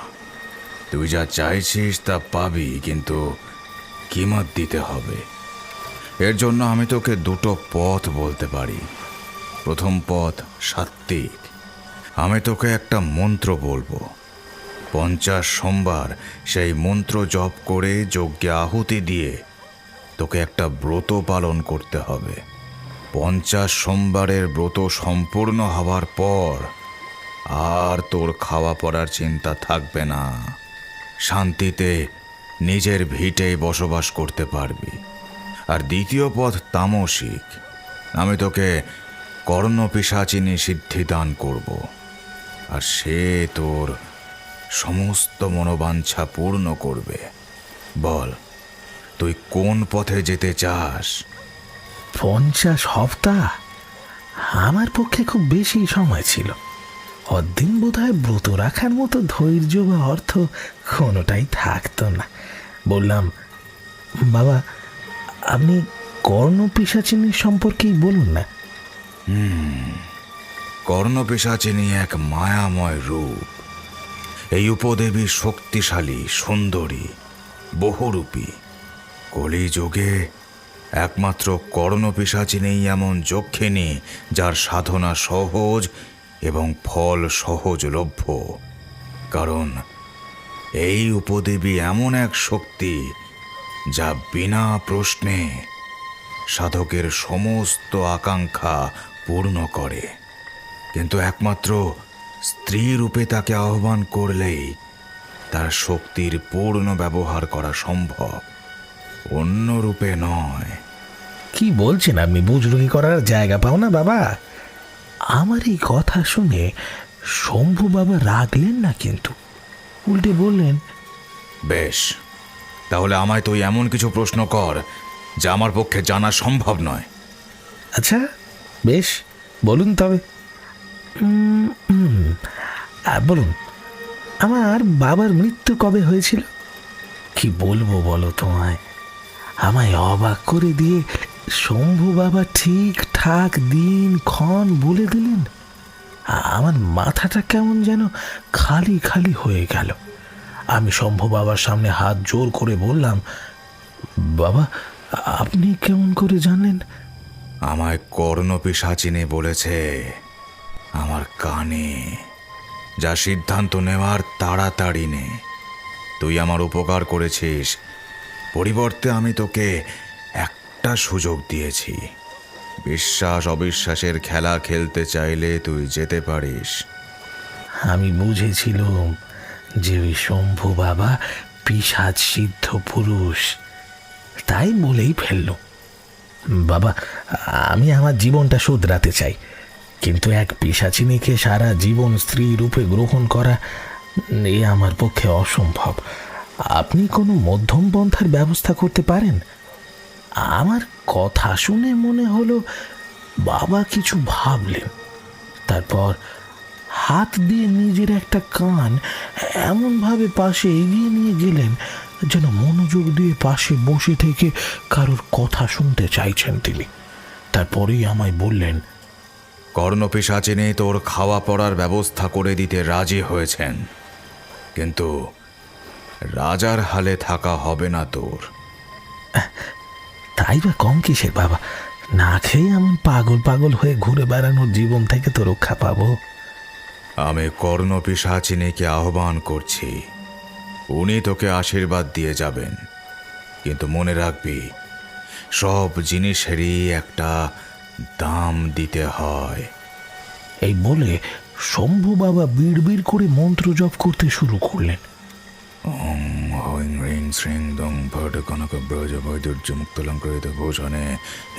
তুই যা চাইছিস তা পাবি, কিন্তু কিমত দিতে হবে। এর জন্য আমি তোকে দুটো পথ বলতে পারি। প্রথম পথ সাত্ত্বিক। আমি তোকে একটা মন্ত্র বলবো, 50 সোমবার সেই মন্ত্র জপ করে যজ্ঞে আহুতি দিয়ে তোকে একটা ব্রত পালন করতে হবে। 50 সোমবারের ব্রত সম্পূর্ণ হওয়ার পর আর তোর খাওয়া পড়ার চিন্তা থাকবে না। শান্তিতে নিজের ভিটেই বসবাস করতে পারবি। আর দ্বিতীয় পথ তামসিক। আমি তোকে কর্ণপিশাচিনী সিদ্ধি দান করব, আর সে তোর সমস্ত মনোবাঞ্ছা পূর্ণ করবে। বল, তুই কোন পথে যেতে চাস? 50 সপ্তাহ আমার পক্ষে খুব বেশি সময় ছিল। অদিন বোধহয় ব্রত রাখার মতো ধৈর্য বা অর্থ কোনোটাই থাকতো না। বললাম, বাবা আপনি কর্ণপিশাচিনী সম্পর্কেই বলুন না। কর্ণপিশাচিনী এক মায়াময় রূপ। এই উপদেবী শক্তিশালী, সুন্দরী, বহুরূপী। কলিযুগে একমাত্র কর্ণপিশাচিনীই এমন যক্ষিণী যার সাধনা সহজ এবং ফল সহজলভ্য। কারণ এই উপদেবী এমন এক শক্তি যা বিনা প্রশ্নে সাধকের সমস্ত আকাঙ্ক্ষা পূর্ণ করে। কিন্তু একমাত্র স্ত্রী রূপে তাকে আহ্বান করলেই তার শক্তির পূর্ণ ব্যবহার করা সম্ভব, অন্য রূপে নয়। কি বলছেন আপনি? বুজরুকি করার জায়গা পাও না বাবা। আমার এই কথা শুনে শম্ভু বাবা রাগলেন না, কিন্তু উল্টে বললেন, বেশ, তাহলে আমায় তুই এমন কিছু প্রশ্ন কর যা আমার পক্ষে জানা সম্ভব নয়। আচ্ছা বেশ, বলুন তবে। বলুন, আমার বাবার মৃত্যু কবে হয়েছিল? কি বলবো বলো তোমায়? আমায় অবাক করে দিয়ে শম্ভু বাবা ঠিকঠাক দিন ক্ষণ বলে দিলেন। আমার মাথাটা কেমন যেন খালি খালি হয়ে গেল। আমি শম্ভু বাবার সামনে হাত জোর করে বললাম, বাবা আপনি কেমন করে জানলেন? আমায় কর্ণপিশাচিনী বলেছে আমার কানে। যা সিদ্ধান্ত নেওয়ার তাড়াতাড়ি নে। তুই আমার উপকার করেছিস, পরিবর্তে আমি তোকে একটা সুযোগ দিয়েছি। বিশ্বাস অবিশ্বাসের খেলা খেলতে চাইলে তুই যেতে পারিস। আমি বুঝেছিলাম যে ওই শম্ভু বাবা পিশাচ সিদ্ধ পুরুষ, তাই বলেই ফেলল। বাবা, আমি আমার জীবনটা শুধরাতে চাই, কিন্তু এক পিশাচিনীকে সারা জীবন স্ত্রী রূপে গ্রহণ করা এ আমার পক্ষে অসম্ভব। আপনি কোনো মধ্যম পন্থার ব্যবস্থা করতে পারেন? আমার কথা শুনে মনে হলো বাবা কিছু ভাবলেন। তারপর হাত দিয়ে নিজের একটা কান এমনভাবে পাশে এগিয়ে নিয়ে গেলেন যেন মনোযোগ দিয়ে পাশে বসে থেকে কারোর কথা শুনতে চাইছেন তিনি। তারপরেই আমায় বললেন, কর্ণপিশাচিনী তোর খাওয়া পড়ার ব্যবস্থা করে দিতে রাজি হয়েছেন, কিন্তু রাজার হালে থাকা হবে না তোর। তাই বা কম কিসের বাবা? না খেয়ে এমন পাগল পাগল হয়ে ঘুরে বেড়ানোর জীবন থেকে তো রক্ষা পাবো। আমি কর্ণপিশাচিনীকে আহ্বান করছি, উনি তোকে আশীর্বাদ দিয়ে যাবেন। কিন্তু মনে রাখবি, সব জিনিসেরই একটা দাম দিতে হয়। এই বলে শম্ভু বাবা বিড়বিড় করে মন্ত্র জপ করতে শুরু করলেন। ওং হইং হ্রিং শ্রিং দং ভট কনক ব্রজ বৈদুর্য মুক্তলঙ্কৃত ভূষণে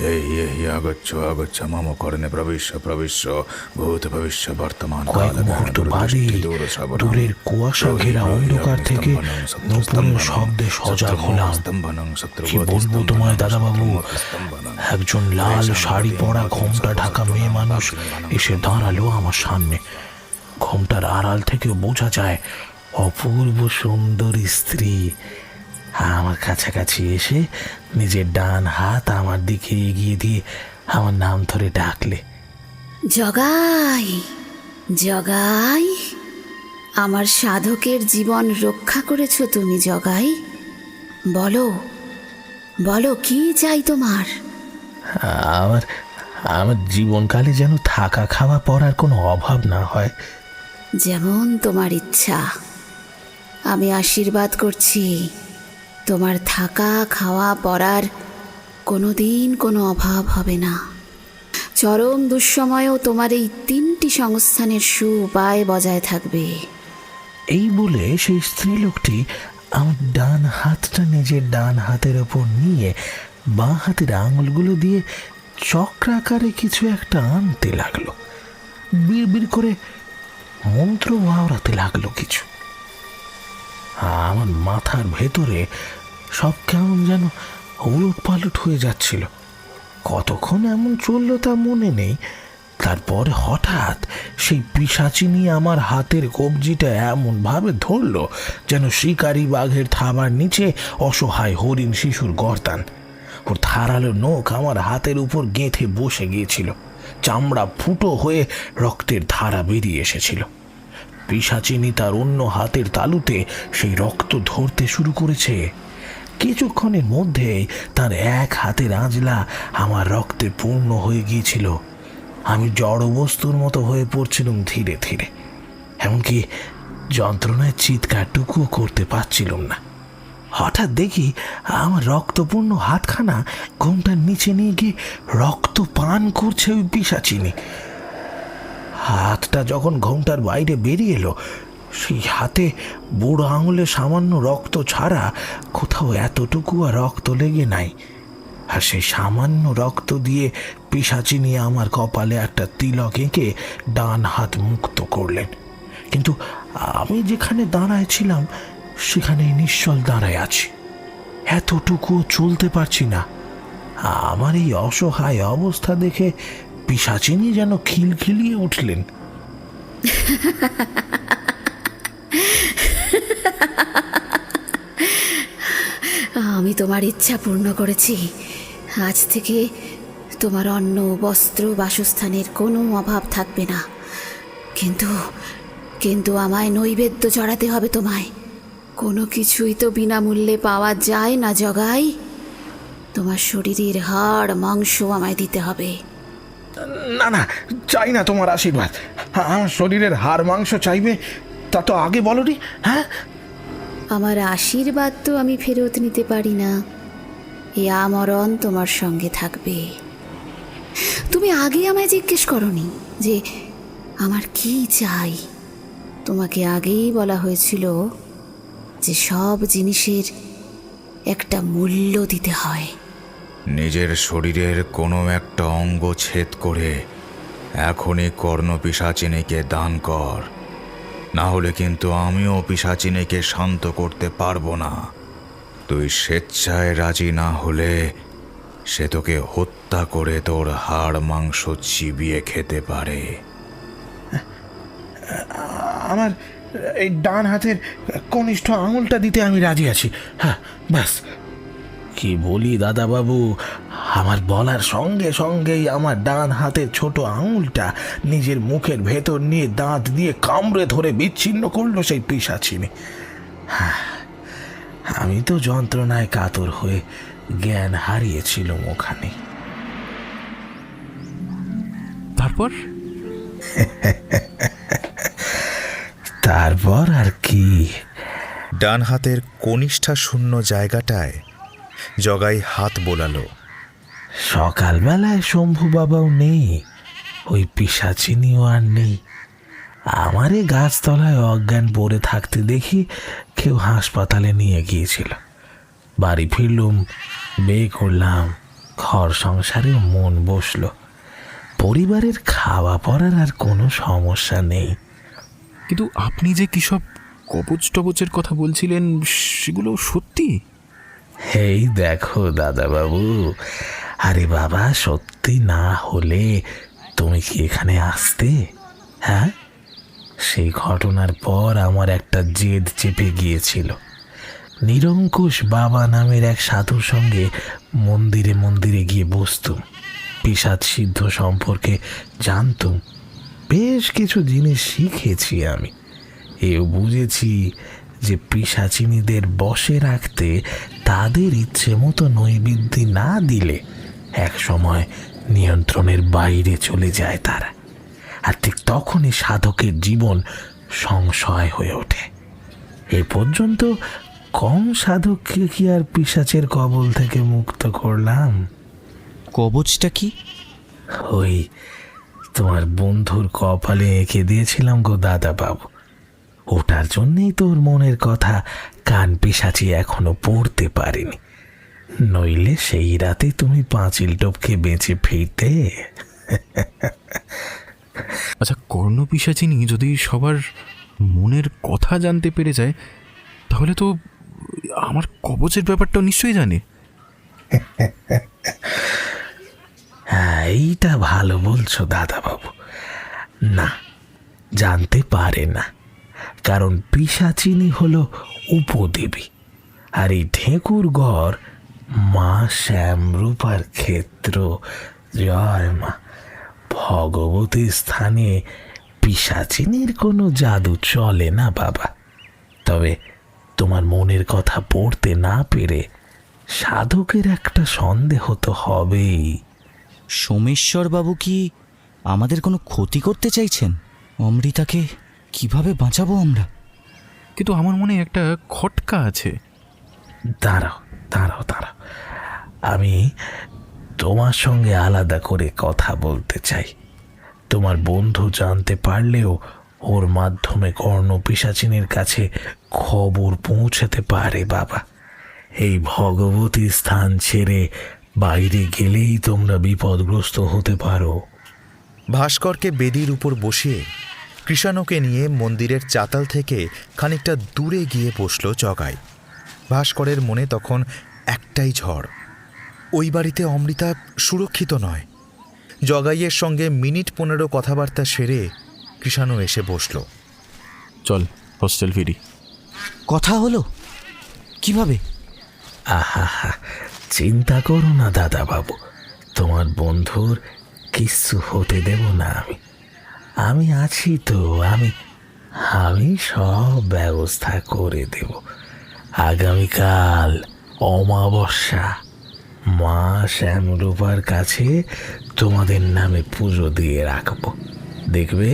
হে আগচ্ছ আগচ্ছ মম কর্ণে প্রবিশ্য প্রবিশ্য ভূত ভবিষ্য বর্তমান কয়েক মুহূর্ত বাদে দূরের কুয়াশা ঘেরা অন্ধকার থেকে নূপুরের শব্দে সজাগ হলাম। কি বলবো তোমায় দাদাবাবু, একজন লাল শাড়ি পরা ঘোমটা ঢাকা মেয়ে মানুষ এসে দাঁড়ালো আমার সামনে। ঘোমটার আড়াল থেকে বোঝা যায় অপূর্ব সুন্দরী স্ত্রী। আমার কাছাকাছি এসে নিজের ডান হাত আমার দিকে এগিয়ে দিয়ে আমার নাম ধরে ডাকলে, জগাই জগাই, আমার সাধকের জীবন রক্ষা করেছো তুমি জগাই। বলো বলো, কি চাই তোমার? আমার আমার জীবনকালে যেন থাকা খাওয়া পড়ার কোনো অভাব না হয়। যেমন তোমার ইচ্ছা। আমি আশীর্বাদ করছি, তোমার থাকা খাওয়া পড়ার কোনোদিন কোনো অভাব হবে না। চরম দুঃসময়েও তোমার এই 3টি সংস্থানের সুউপায় বজায় থাকবে। এই বলে সেই স্ত্রীলোকটি আমার ডান হাতটা নিজের ডান হাতের ওপর নিয়ে বাঁ হাতের আঙুলগুলো দিয়ে চক্রাকারে কিছু একটা আনতে লাগলো। বিড়বিড় করে মন্ত্র আওড়াতে লাগলো কিছু। আমার মাথার ভেতরে সব কেমন যেন উলট পালট হয়ে যাচ্ছিল। কতক্ষণ এমন চললো তা মনে নেই। তারপর হঠাৎ সেই পিশাচিনী আমার হাতের কবজিটা এমনভাবে ধরলো যেন শিকারি বাঘের থাবার নিচে অসহায় হরিণ শিশুর গর্দান। ওর ধারালো নখ আমার হাতের উপর গেঁথে বসে গিয়েছিল। চামড়া ফুটো হয়ে রক্তের ধারা বেরিয়ে এসেছিল। পিশাচিনী তার অন্য হাতের তালুতে সেই রক্ত ধরতে শুরু করেছে। কিছুক্ষণের মধ্যেই তার এক হাতের আঁজলা আমার রক্তে পূর্ণ হয়ে গিয়েছিল। আমি জড় বস্তুর মতো হয়ে পড়ছিলাম ধীরে ধীরে, এমনকি যন্ত্রণায় চিৎকারটুকুও করতে পারছিলাম না। হঠাৎ দেখি আমার রক্তপূর্ণ হাতখানা ঘোমটার নিচে নিয়ে গিয়ে রক্ত পান করছে ওই পিশাচিনী। হাতটা যখন ঘোমটার বাইরে বেরিয়ে এলো, সেই হাতে বুড়ো আঙুলে সামান্য রক্ত ছাড়া কোথাও এতটুকু আর রক্ত লেগে নাই। আর সেই সামান্য রক্ত দিয়ে পিশাচিনী আমার কপালে একটা তিলক এঁকে ডান হাত মুক্ত করলেন। কিন্তু আমি যেখানে দাঁড়ায় ছিলাম সেখানে নিশ্চল দাঁড়ায় আছি, এতটুকু চলতে পারছি না। আমার এই অসহায় অবস্থা দেখে পিশাচিনী যেন খিলখিলিয়ে উঠলেন। আমি তোমার ইচ্ছা পূর্ণ করেছি। আজ থেকে তোমার অন্ন, বস্ত্র, বাসস্থানের কোনো অভাব থাকবে না। কিন্তু কিন্তু আমায় নৈবেদ্য চড়াতে হবে তোমায়। কোনো কিছুই তো বিনামূল্যে পাওয়া যায় না জগাই। তোমার শরীরের হাড় মাংস আমায় দিতে হবে। না না, চাই না তোমার আশীর্বাদ। আমার শরীরের হাড় মাংস চাইবে তা তো আগে বলনি। হ্যাঁ, আমার আশীর্বাদ তো আমি ফেরত নিতে পারি না। এ আমরণ তোমার সঙ্গে থাকবে। তুমি আগে আমায় জিজ্ঞেস করনি যে আমার কি চাই। তোমাকে আগেই বলা হয়েছিল যে সব জিনিসের একটা মূল্য দিতে হয়। নিজের শরীরের কোনো একটা অঙ্গ ছেদ করে এখনই কর্ণ পিশাচিনীকে দান কর, না হলে কিন্তু আমিও পিশাচিনীকে শান্ত করতে পারবো না। তুই স্বেচ্ছায় রাজি না হলে সে তোকে হত্যা করে তোর হাড় মাংস চিবিয়ে খেতে পারে। আমার এই ডান হাতের কনিষ্ঠ আঙুলটা দিতে আমি রাজি আছি। হ্যাঁ, ব্যাস। কি বলি দাদাবাবু, আমার বলার সঙ্গে সঙ্গেই আমার ডান হাতের ছোট আঙুলটা নিজের মুখের ভেতর নিয়ে দাঁত দিয়ে কামড়ে ধরে বিচ্ছিন্ন করলো সেই পিশাচিনী। আমি তো যন্ত্রণায় কাতর হয়ে জ্ঞান হারিয়েছিলাম ওখানে। তারপর তারপর আর কি, ডান হাতের কনিষ্ঠা শূন্য জায়গাটায় জগাই হাত বোলালো। সকালবেলায় শম্ভু বাবাও নেই, ওই পিশাচিনীও আর নেই। আমারে গাছতলায় অজ্ঞান পড়ে থাকতে দেখি কেউ হাসপাতালে নিয়ে গিয়েছিল। বাড়ি ফিরলুম, বিয়ে করলাম, ঘর সংসারেও মন বসলো। পরিবারের খাওয়া পড়ার আর কোনো সমস্যা নেই। কিন্তু আপনি যে কী সব কবচ টবচের কথা বলছিলেন সেগুলো সত্যি? এই দেখো দাদাবাবু, আরে বাবা, সত্যি না হলে তুমি কি এখানে আসতে? হ্যাঁ, সেই ঘটনার পর আমার একটা জেদ চেপে গিয়েছিল। নিরঙ্কুশ বাবা নামের এক সাধুর সঙ্গে মন্দিরে মন্দিরে গিয়ে বসতুম, পিশাচ সিদ্ধ সম্পর্কে জানতুম, বেশ কিছু জিনিস শিখেছি আমি। এও বুঝেছি যে পিশাচিনীদের বশে রাখতে তাদের ইচ্ছে মতো নৈবেদ্য না দিলে এক সময় নিয়ন্ত্রণের বাইরে চলে যায় তারা, আর ঠিক তখনই সাধকের জীবন সংশয় হয়ে ওঠে। এ পর্যন্ত কম সাধককে কি আর পিশাচের কবল থেকে মুক্ত করলাম? কবচটা কি? ওই তোমার বন্ধুর কপালে এঁকে দিয়েছিলাম গো দাদা বাবু। ওটার জন্যেই তোর মনের কথা কান পিশাচি এখনো পড়তে পারিনি, নইলে সেই রাতে তুমি পাঁচিল টপকে বেঁচে ফিরতে। আচ্ছা, কর্ণ পিশাচিনী যদি সবার মনের কথা জানতে পেরে যায় তাহলে তো আমার কবচের ব্যাপারটাও নিশ্চয়ই জানে। হ্যাঁ, এইটা ভালো বলছো দাদাবাবু। না, জানতে পারে না, কারণ পিশাচিনী হলো উপদেবী, আর এই ঢেকুর গড় মা শ্যামরূপার ক্ষেত্র। জয় মা, ভগবতীর স্থানে পিশাচিনীর কোনো জাদু চলে না বাবা। তবে তোমার মনের কথা পড়তে না পেরে সাধকের একটা সন্দেহ তো হবেই। সোমেশ্বরবাবু কি আমাদের কোনো ক্ষতি করতে চাইছেন? অমৃতাকে কিভাবে বাঁচাবো আমরা? কিন্তু আমার মনে একটা খটকা আছে। দাঁড়াও দাঁড়াও দাঁড়াও, আমি তোমার সঙ্গে আলাদা করে কথা বলতে চাই। তোমার বন্ধু জানতে পারলেও ওর মাধ্যমে কর্ণ পিশাচিনীর কাছে খবর পৌঁছাতে পারে বাবা। এই ভগবতী স্থান ছেড়ে বাইরে গেলেই তোমরা বিপদগ্রস্ত হতে পারো। ভাস্করকে বেদির উপর বসিয়ে কৃষাণুকে নিয়ে মন্দিরের চাতাল থেকে খানিকটা দূরে গিয়ে বসল জগাই। ভাস্করের মনে তখন একটাই ঝড়, ওই বাড়িতে অমৃতা সুরক্ষিত নয়। জগাইয়ের সঙ্গে মিনিট 15 কথাবার্তা সেরে কৃষাণু এসে বসল। চল হোস্টেল ফিরি। কথা হলো কিভাবে? আহা, চিন্তা করো না দাদা বাবু, তোমার বন্ধুর কিচ্ছু হতে দেব না আমি আছি তো। আমি সব ব্যবস্থা করে দেব। আগামীকাল অমাবস্যা, মা শ্যামরূপার কাছে তোমাদের নামে পুজো দিয়ে রাখবো, দেখবে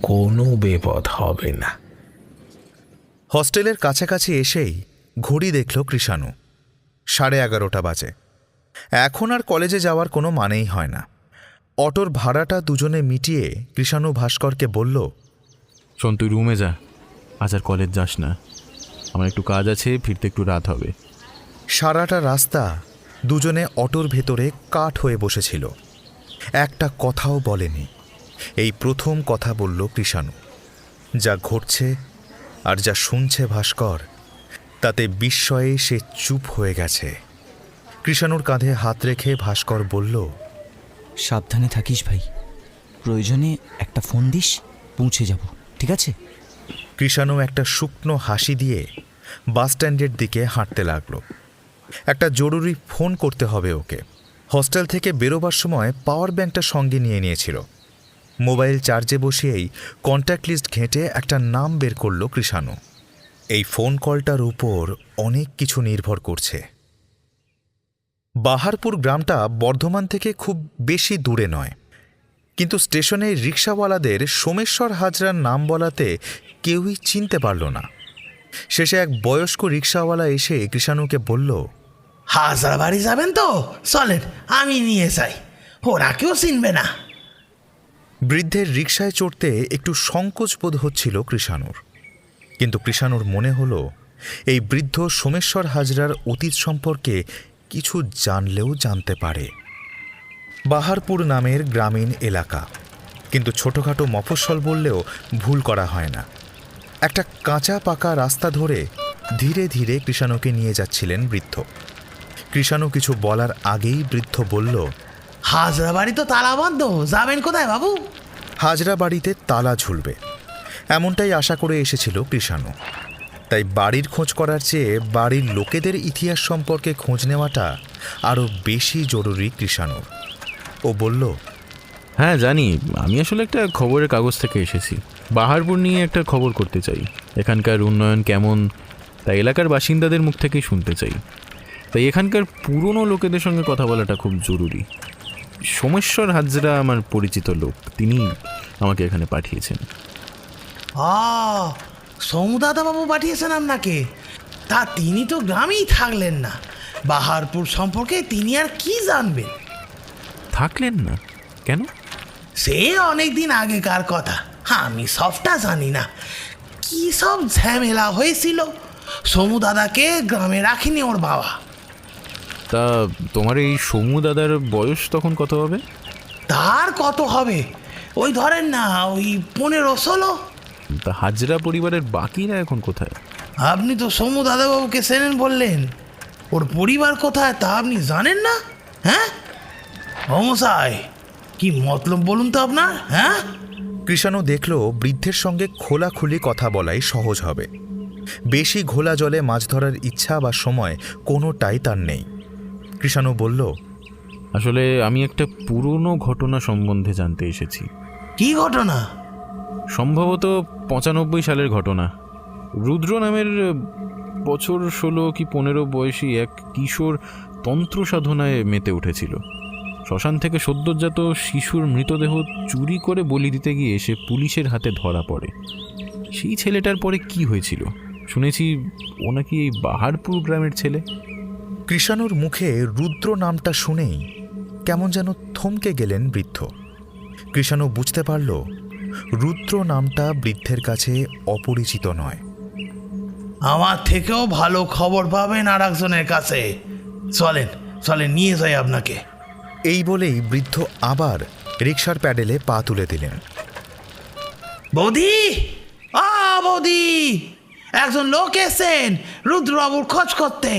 কোনো বিপদ হবে না। হস্টেলের কাছাকাছি এসেই ঘড়ি দেখল কৃষাণু, 11:30 বাজে। এখন আর কলেজে যাওয়ার কোনো মানেই হয় না। অটোর ভাড়াটা দুজনে মিটিয়ে কৃষাণু ভাস্করকে বলল, শোন, তুই রুমে যা, আজ আর কলেজ যাস না, আমার একটু কাজ আছে, ফিরতে একটু রাত হবে। সারাটা রাস্তা দুজনে অটোর ভেতরে কাঠ হয়ে বসেছিল, একটা কথাও বলেনি। এই প্রথম কথা বলল কৃষাণু। যা ঘটছে আর যা শুনছে ভাস্কর, তাতে বিস্ময়ে সে চুপ হয়ে গেছে। কৃষাণুর কাঁধে হাত রেখে ভাস্কর বলল, সাবধানে থাকিস ভাই, প্রয়োজনে একটা ফোন দিস, পৌঁছে যাব, ঠিক আছে? কৃষাণু একটা শুকনো হাসি দিয়ে বাসস্ট্যান্ডের দিকে হাঁটতে লাগলো। একটা জরুরি ফোন করতে হবে ওকে। হস্টেল থেকে বেরোবার সময় পাওয়ার ব্যাংকটা সঙ্গে নিয়েছিল। মোবাইল চার্জে বসিয়েই কন্ট্যাক্ট লিস্ট ঘেঁটে একটা নাম বের করল কৃষাণু। এই ফোন কলটার উপর অনেক কিছু নির্ভর করছে। বাহারপুর গ্রামটা বর্ধমান থেকে খুব বেশি দূরে নয়, কিন্তু স্টেশনে রিকশাওয়ালাদের সোমেশ্বর হাজরার নাম বলাতে কেউই চিনতে পারল না। শেষে এক বয়স্ক রিকশাওয়ালা এসে কৃষাণুকে বলল, হাজরা বাড়ি যাবেন তো চলেন, আমি নিয়ে যাই, ওরা কেউ চিনবে না। বৃদ্ধের রিকশায় চড়তে একটু সংকোচ বোধ হচ্ছিল কৃষাণুর, কিন্তু কৃষাণুর মনে হলো এই বৃদ্ধ সোমেশ্বর হাজরার অতীত সম্পর্কে কিছু জানলেও জানতে পারে। বাহারপুর নামের গ্রামীণ এলাকা, কিন্তু ছোটোখাটো মফস্বল বললেও ভুল করা হয় না। একটা কাঁচা পাকা রাস্তা ধরে ধীরে ধীরে কৃষাণুকে নিয়ে যাচ্ছিলেন বৃদ্ধ। কৃষাণু কিছু বলার আগেই বৃদ্ধ বলল, হাজরা বাড়ি তো তালা বন্ধ, যাবেন কোথায় বাবু? হাজরা বাড়িতে তালা ঝুলবে এমনটাই আশা করে এসেছিল কৃষাণু। তাই বাড়ির খোঁজ করার চেয়ে বাড়ির লোকেদের ইতিহাস সম্পর্কে খোঁজ নেওয়াটা আরও বেশি জরুরি কৃষাণুর। ও বলল, হ্যাঁ জানি, আমি আসলে একটা খবরের কাগজ থেকে এসেছি, বাহারপুর নিয়ে একটা খবর করতে চাই। এখানকার উন্নয়ন কেমন তা এলাকার বাসিন্দাদের মুখ থেকেই শুনতে চাই। তাই এখানকার পুরনো লোকেদের সঙ্গে কথা বলাটা খুব জরুরি। সোমেশ্বর হাজরা আমার পরিচিত লোক, তিনি আমাকে এখানে পাঠিয়েছেন। সমুদাদা বাবু পাঠিয়েছেন আপনাকে? তা তিনি তো গ্রামেই থাকলেন না, বাহারপুর সম্পর্কে তিনি আর কি জানবেন? থাকলেন না কেন? সে অনেক দিন আগেকার কথা, আমি সবটা জানি না। কি সব ঝামেলা হয়েছিল, সমুদাদাকে গ্রামে রাখিনি ওর বাবা। তা তোমার এই সমু দাদার বয়স তখন কত হবে? তার কত হবে, ওই ধরেন না ওই 15-16। তা হাজরা পরিবারের বাকিরা এখন কোথায়? আপনি তো সমু দাদাবাবুকে চেনেন বললেন, ওর পরিবার কোথায় তা আপনি জানেন না? হ্যাঁ মশাই, কি মতলব বলুন তো আপনার? হ্যাঁ, কৃষাণু দেখল বৃদ্ধের সঙ্গে খোলাখুলি কথা বলাই সহজ হবে। বেশি ঘোলা জলে মাছ ধরার ইচ্ছা বা সময় কোনোটাই তার নেই। কৃষাণু বলল, আসলে আমি একটা পুরনো ঘটনা সম্বন্ধে জানতে এসেছি। কি ঘটনা? সম্ভবত 95 সালের ঘটনা। রুদ্র নামের বছর 16 কি 15 বয়সী এক কিশোর তন্ত্র সাধনায় মেতে উঠেছিল। শ্মশান থেকে সদ্যোজাত শিশুর মৃতদেহ চুরি করে বলি দিতে গিয়ে সে পুলিশের হাতে ধরা পড়ে। সেই ছেলেটার পরে কি হয়েছিল শুনেছি ও নাকি এই বাহারপুর গ্রামের ছেলে। কৃষাণুর মুখে রুদ্র নামটা শুনেই কেমন যেন থমকে গেলেন বৃদ্ধ। কৃষাণু বুঝতে পারল রুদ্র নামটা বৃদ্ধের কাছে অপরিচিত নয়। আমার থেকেও ভালো খবর পাবেন আর একজনের কাছে, চলেন চলে নিয়ে যাই আপনাকে। এই বলেই বৃদ্ধ আবার রিকশার প্যাডেলে পা তুলে দিলেন। বৌদি, বৌদি, একজন লোক এসেছেন রুদ্রবাবুর খোঁজ করতে।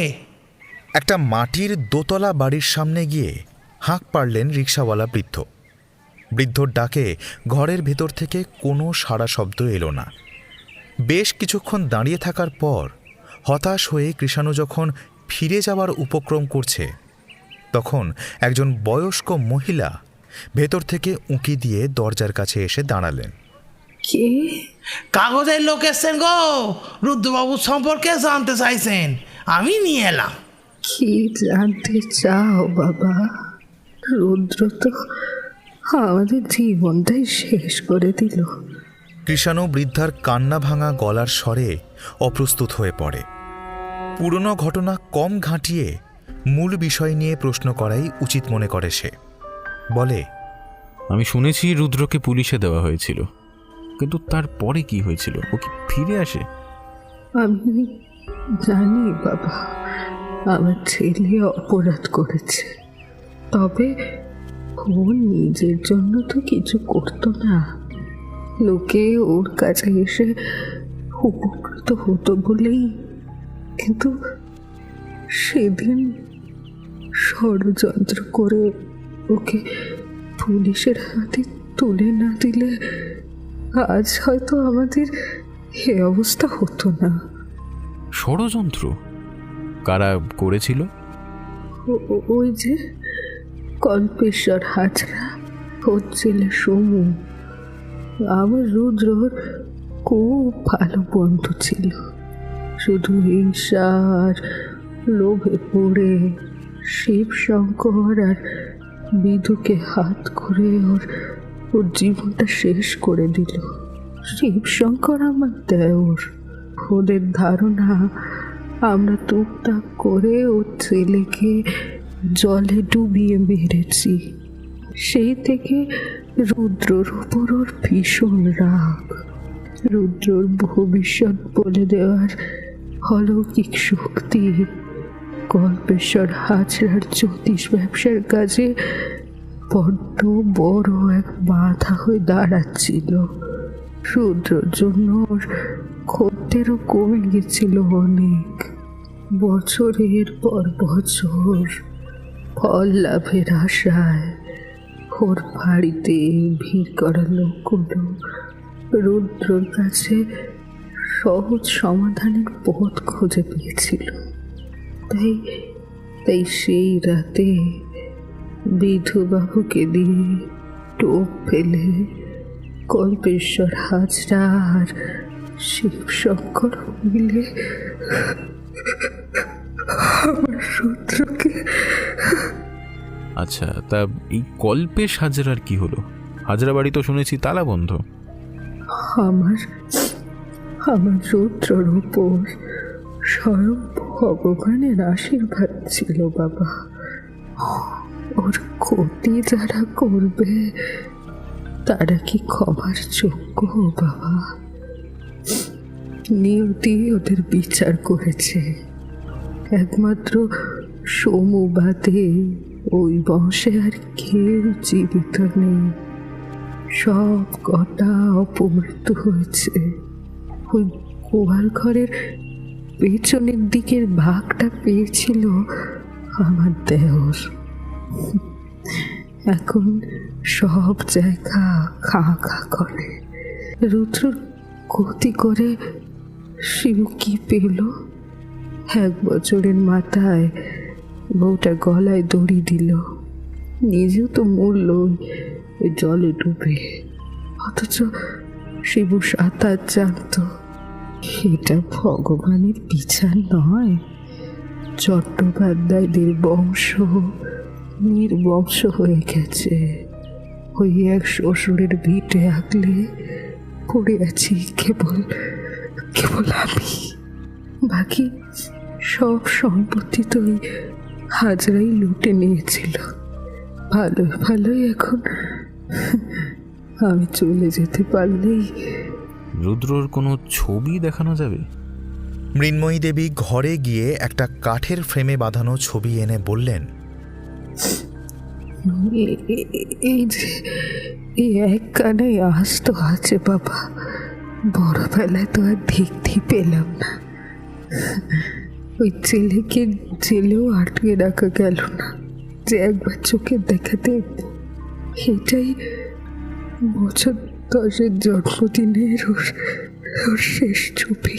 একটা মাটির দোতলা বাড়ির সামনে গিয়ে হাঁক পাড়লেন রিকশাওয়ালা বৃদ্ধ। বৃদ্ধর ডাকে ঘরের ভেতর থেকে কোনো সাড়া শব্দ এলো না। বেশ কিছুক্ষণ দাঁড়িয়ে থাকার পর হতাশ হয়ে কৃষাণু যখন ফিরে যাওয়ার উপক্রম করছে, তখন একজন বয়স্ক মহিলা ভেতর থেকে উঁকি দিয়ে দরজার কাছে এসে দাঁড়ালেন। কে? কাগজের লোক এসছেন গো, রুদ্রবাবুর সম্পর্কে জানতে চাইছেন, আমি নিয়ে এলাম। কি জানতে চাও বাবা? রুদ্র তো আমাদের জীবনটাই শেষ করে দিল। কৃষাণু বৃদ্ধার কান্না ভাঙা গলার স্বরে অপ্রস্তুত হয়ে পড়ে। পুরনো ঘটনা কম ঘাঁটিয়ে মূল বিষয় নিয়ে প্রশ্ন করাই উচিত মনে করে সে। বলে, আমি শুনেছি রুদ্রকে পুলিশে দেওয়া হয়েছিল, কিন্তু তারপরে কি হয়েছিল? ও কি ফিরে আসে? আমি জানি বাবা, আমার ছেলে অপরাধ করেছে, তবে ও নিজের জন্য তো কিছু করতো না। লোকে ওর কাছে এসে উপকৃত হতো বলেই। কিন্তু সেদিন ষড়যন্ত্র করে ওকে পুলিশের হাতে তুলে না দিলে আজ হয়তো আমাদের এ অবস্থা হতো না। ষড়যন্ত্র কারা করেছিল? ওই যে কল্পেশ্বর হাজরা, ওর ছেলে সমু। আমার রুদ্রর খুব ভালো বন্ধু ছিল। শুধু হিংসা আর লোভে পড়ে শিবশঙ্কর আর বিধুকে হাত করে ওর জীবনটা শেষ করে দিল। শিবশঙ্কর আমার দেওর। ওদের ধারণা আমরা টুকটাক করে ওর ছেলেকে জলে ডুবিয়ে মেরেছি। সেই থেকে রুদ্রর উপর ওর ভীষণ রাগ। রুদ্রর ভবিষ্যৎ বলে দেওয়ার অলৌকিক শক্তি কল্পেশ্বর হাজরার জ্যোতিষ ব্যবসার কাজে বড্ড বড় এক বাধা হয়ে দাঁড়াচ্ছিল। রুদ্রর জন্য ওর খদ্দেরও কমে গেছিল অনেক। বছরের পর বছর ফল লাভের আশায় ওর বাড়িতে ভিড় করা লোকগুলো রুদ্রর কাছে সহজ সমাধানের পথ খুঁজে পেয়েছিল। তাই সেই রাতে বিধুবাবুকে দিয়ে টোপ ফেলে কল্পেশ্বর হাজরা আর শিবশঙ্কর মিলে আমার রুদ্রকে। আচ্ছা, তা এই কল্পেশ হাজরার কি হলো? হাজরা বাড়ি তো শুনেছি তালা বন্ধ। আমার রুদ্রর উপর স্বয়ং ভগবানের আশীর্বাদ ছিল বাবা। ওর ক্ষতি যারা করবে তারা কি ক্ষমার যোগ্য বাবা? নিয়তি ওদের বিচার করেছে। একমাত্র সমু বাদে ওই বংশে আর কেউ জীবিত নেই। সব কটা অপমৃত্যু হয়েছে। ওই গোয়াল ঘরের পেছনের দিকের ভাগটা পেয়েছিল আমার দেওর। এখন সব জায়গা খা খা করে। রুদ্রর ক্ষতি করে শিবু কি পেল? 1 বছরের মাথায় বউটা গলায় দড়ি দিল, নিজেও তো মরল ওই জলে ডুবে। অথচ শিবু সাঁতার জানত। এটা ভগবানের বিচার নয়। চট্টোপাধ্যায়দের বংশ নির্বংশ হয়ে গেছে। ওই এক শ্বশুরের ভিটে আগলে পড়ে আছি কেবল আমি। বাকি সব সম্পত্তি তো ওই হাজরাই লুটে নিয়েছিল। ভালোই এখন আমি চলে যেতে পারলেই। রুদ্রর কোনো ছবি দেখানো যাবে? মৃন্ময়ী দেবী ঘরে গিয়ে একটা কাঠের ফ্রেমে বাঁধানো ছবি এনে বললেন, এই যে এই এক কানাই আজ তো আছে বাবা, বড়বেলায় তো আর দেখতে পেলাম না। ওই ছেলেকে জেলেও আটকে রাখা গেল না যে একবার চোখে দেখাতে। এটাই বছর 10 জন্মদিনের ওর শেষ ছবি।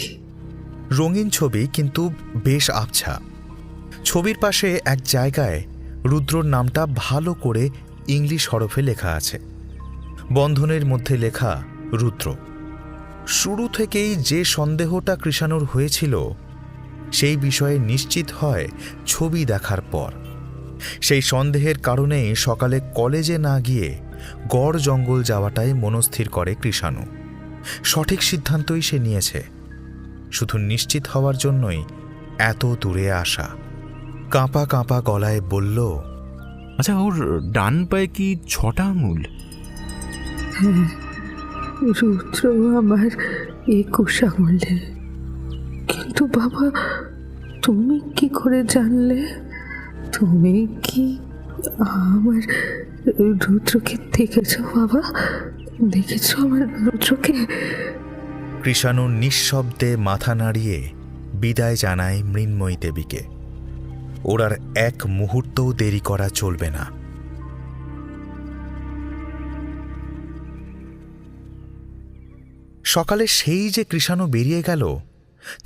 রঙিন ছবি, কিন্তু বেশ আবছা। ছবির পাশে এক জায়গায় রুদ্রর নামটা ভালো করে ইংলিশ হরফে লেখা আছে, বন্ধনের মধ্যে লেখা রুদ্র। শুরু থেকেই যে সন্দেহটা কৃষাণুর হয়েছিল সেই বিষয়ে নিশ্চিত হয় ছবি দেখার পর। সেই সন্দেহের কারণেই সকালে কলেজে না গিয়ে গড় জঙ্গল যাওয়াটাই মনস্থির করে কৃষাণু। সঠিক সিদ্ধান্তই সে নিয়েছে, শুধু নিশ্চিত হওয়ার জন্যই এত দূরে আসা। কাঁপা কাঁপা গলায় বলল, আচ্ছা, ওর ডান পায়ে কি 6টা আঙুল? রুদ্র আমার 21 আঙুলে। কিন্তু বাবা, তুমি কি করে জানলে? তুমি কি আমার রুদ্রকে দেখেছো বাবা? দেখেছো আমার রুদ্রকে? কৃষাণু নিঃশব্দে মাথা নাড়িয়ে বিদায় জানায় মৃন্ময়ী দেবীকে। ওর আর এক মুহূর্তও দেরি করা চলবে না। সকালে সেই যে কৃষাণু বেরিয়ে গেল,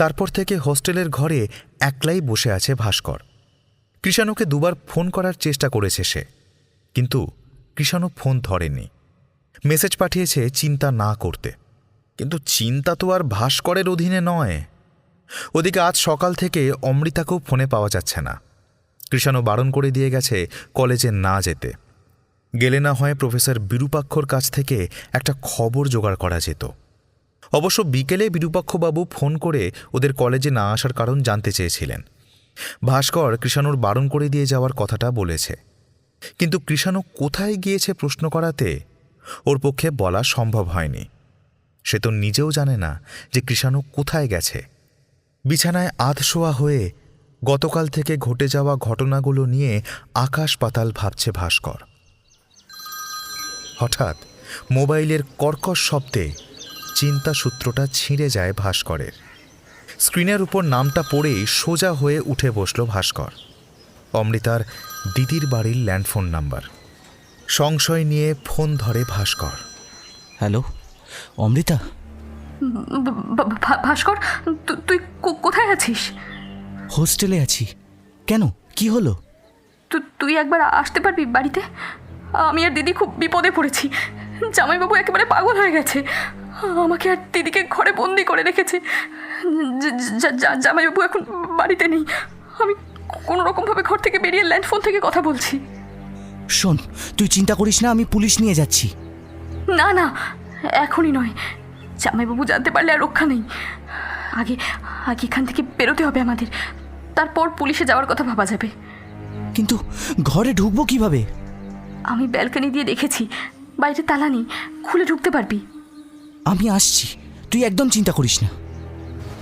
তারপর থেকে হোস্টেলের ঘরে একলাই বসে আছে ভাস্কর। কৃষাণুকে 2বার ফোন করার চেষ্টা করেছে সে, কিন্তু কৃষাণু ফোন ধরেনি। মেসেজ পাঠিয়েছে চিন্তা না করতে, কিন্তু চিন্তা তো আর ভাস্করের অধীনে নয়। ওদিকে আজ সকাল থেকে অমৃতাকেও ফোনে পাওয়া যাচ্ছে না। কৃষাণু বারণ করে দিয়ে গেছে কলেজে না যেতে। গেলে না হয় প্রফেসর বিরূপাক্ষর কাছ থেকে একটা খবর জোগাড় করা যেত। অবশ্য বিকেলে বিরূপাক্ষবাবু ফোন করে ওদের কলেজে না আসার কারণ জানতে চেয়েছিলেন। ভাস্কর কৃষাণুর বারণ করে দিয়ে যাওয়ার কথাটা বলেছে, কিন্তু কৃষাণু কোথায় গিয়েছে প্রশ্ন করাতে ওর পক্ষে বলা সম্ভব হয়নি। সে তো নিজেও জানে না যে কৃষাণু কোথায় গেছে। বিছানায় আধশোয়া হয়ে গতকাল থেকে ঘটে যাওয়া ঘটনাগুলো নিয়ে আকাশ পাতাল ভাবছে ভাস্কর। হঠাৎ মোবাইলের কর্কশ শব্দে চিন্তাসূত্রটা ছিঁড়ে যায় ভাস্করের। স্ক্রিনের উপর নামটা পড়েই সোজা হয়ে উঠে বসল ভাস্কর। অমৃতার দিদির বাড়ির ল্যান্ডফোন নাম্বার। সংশয় নিয়ে ফোন ধরে ভাস্কর। হ্যালো, অমৃতা? ভাস্কর, তুই কোথায় আছিস? হোস্টেলে আছি। কেন, কি হলো? তুই একবার আসতে পারবি বাড়িতে? আমি আর দিদি খুব বিপদে পড়েছি। জামাইবাবু একেবারে পাগল হয়ে গেছে। আমাকে আর দিদিকে ঘরে বন্দি করে রেখেছে। জামাইবাবু এখন বাড়িতে নেই। আমি কোনো রকমভাবে ঘর থেকে বেরিয়ে ল্যান্ডফোন থেকে কথা বলছি। শোন, তুই চিন্তা করিস না, আমি পুলিশ নিয়ে যাচ্ছি। না না, এখনই নয়। জামাইবাবু জানতে পারলে আর রক্ষা নেই। আগে এখান থেকে বেরোতে হবে আমাদের, তারপর পুলিশে যাওয়ার কথা ভাবা যাবে। কিন্তু ঘরে ঢুকবো কিভাবে? আমি ব্যালকনি দিয়ে দেখেছি, বাইরে তালা নেই, খুলে ঢুকতে পারবি। আমি আসছি, তুই একদম চিন্তা করিস না।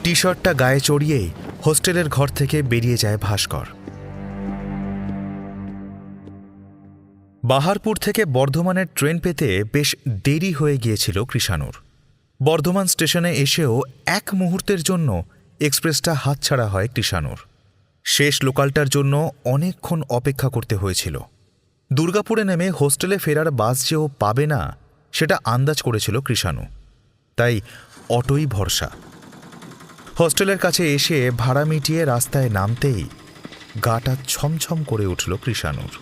টি শার্টটা গায়ে চড়িয়েই হোস্টেলের ঘর থেকে বেরিয়ে যায় ভাস্কর। বাহারপুর থেকে বর্ধমানের ট্রেন পেতে বেশ দেরি হয়ে গিয়েছিল কৃষাণুর। বর্ধমান স্টেশনে এসেও এক মুহূর্তের জন্য এক্সপ্রেসটা হাতছাড়া হয় কৃষাণুর। শেষ লোকালটার জন্য অনেকক্ষণ অপেক্ষা করতে হয়েছিল। দুর্গাপুরে নেমে হোস্টেলে ফেরার বাস যে ও পাবে না সেটা আন্দাজ করেছিল কৃষাণু, তাই অটোই ভরসা। হোস্টেলের কাছে এসে ভাড়া মিটিয়ে রাস্তায় নামতেই গাটা ছমছম করে উঠল কৃষাণুর।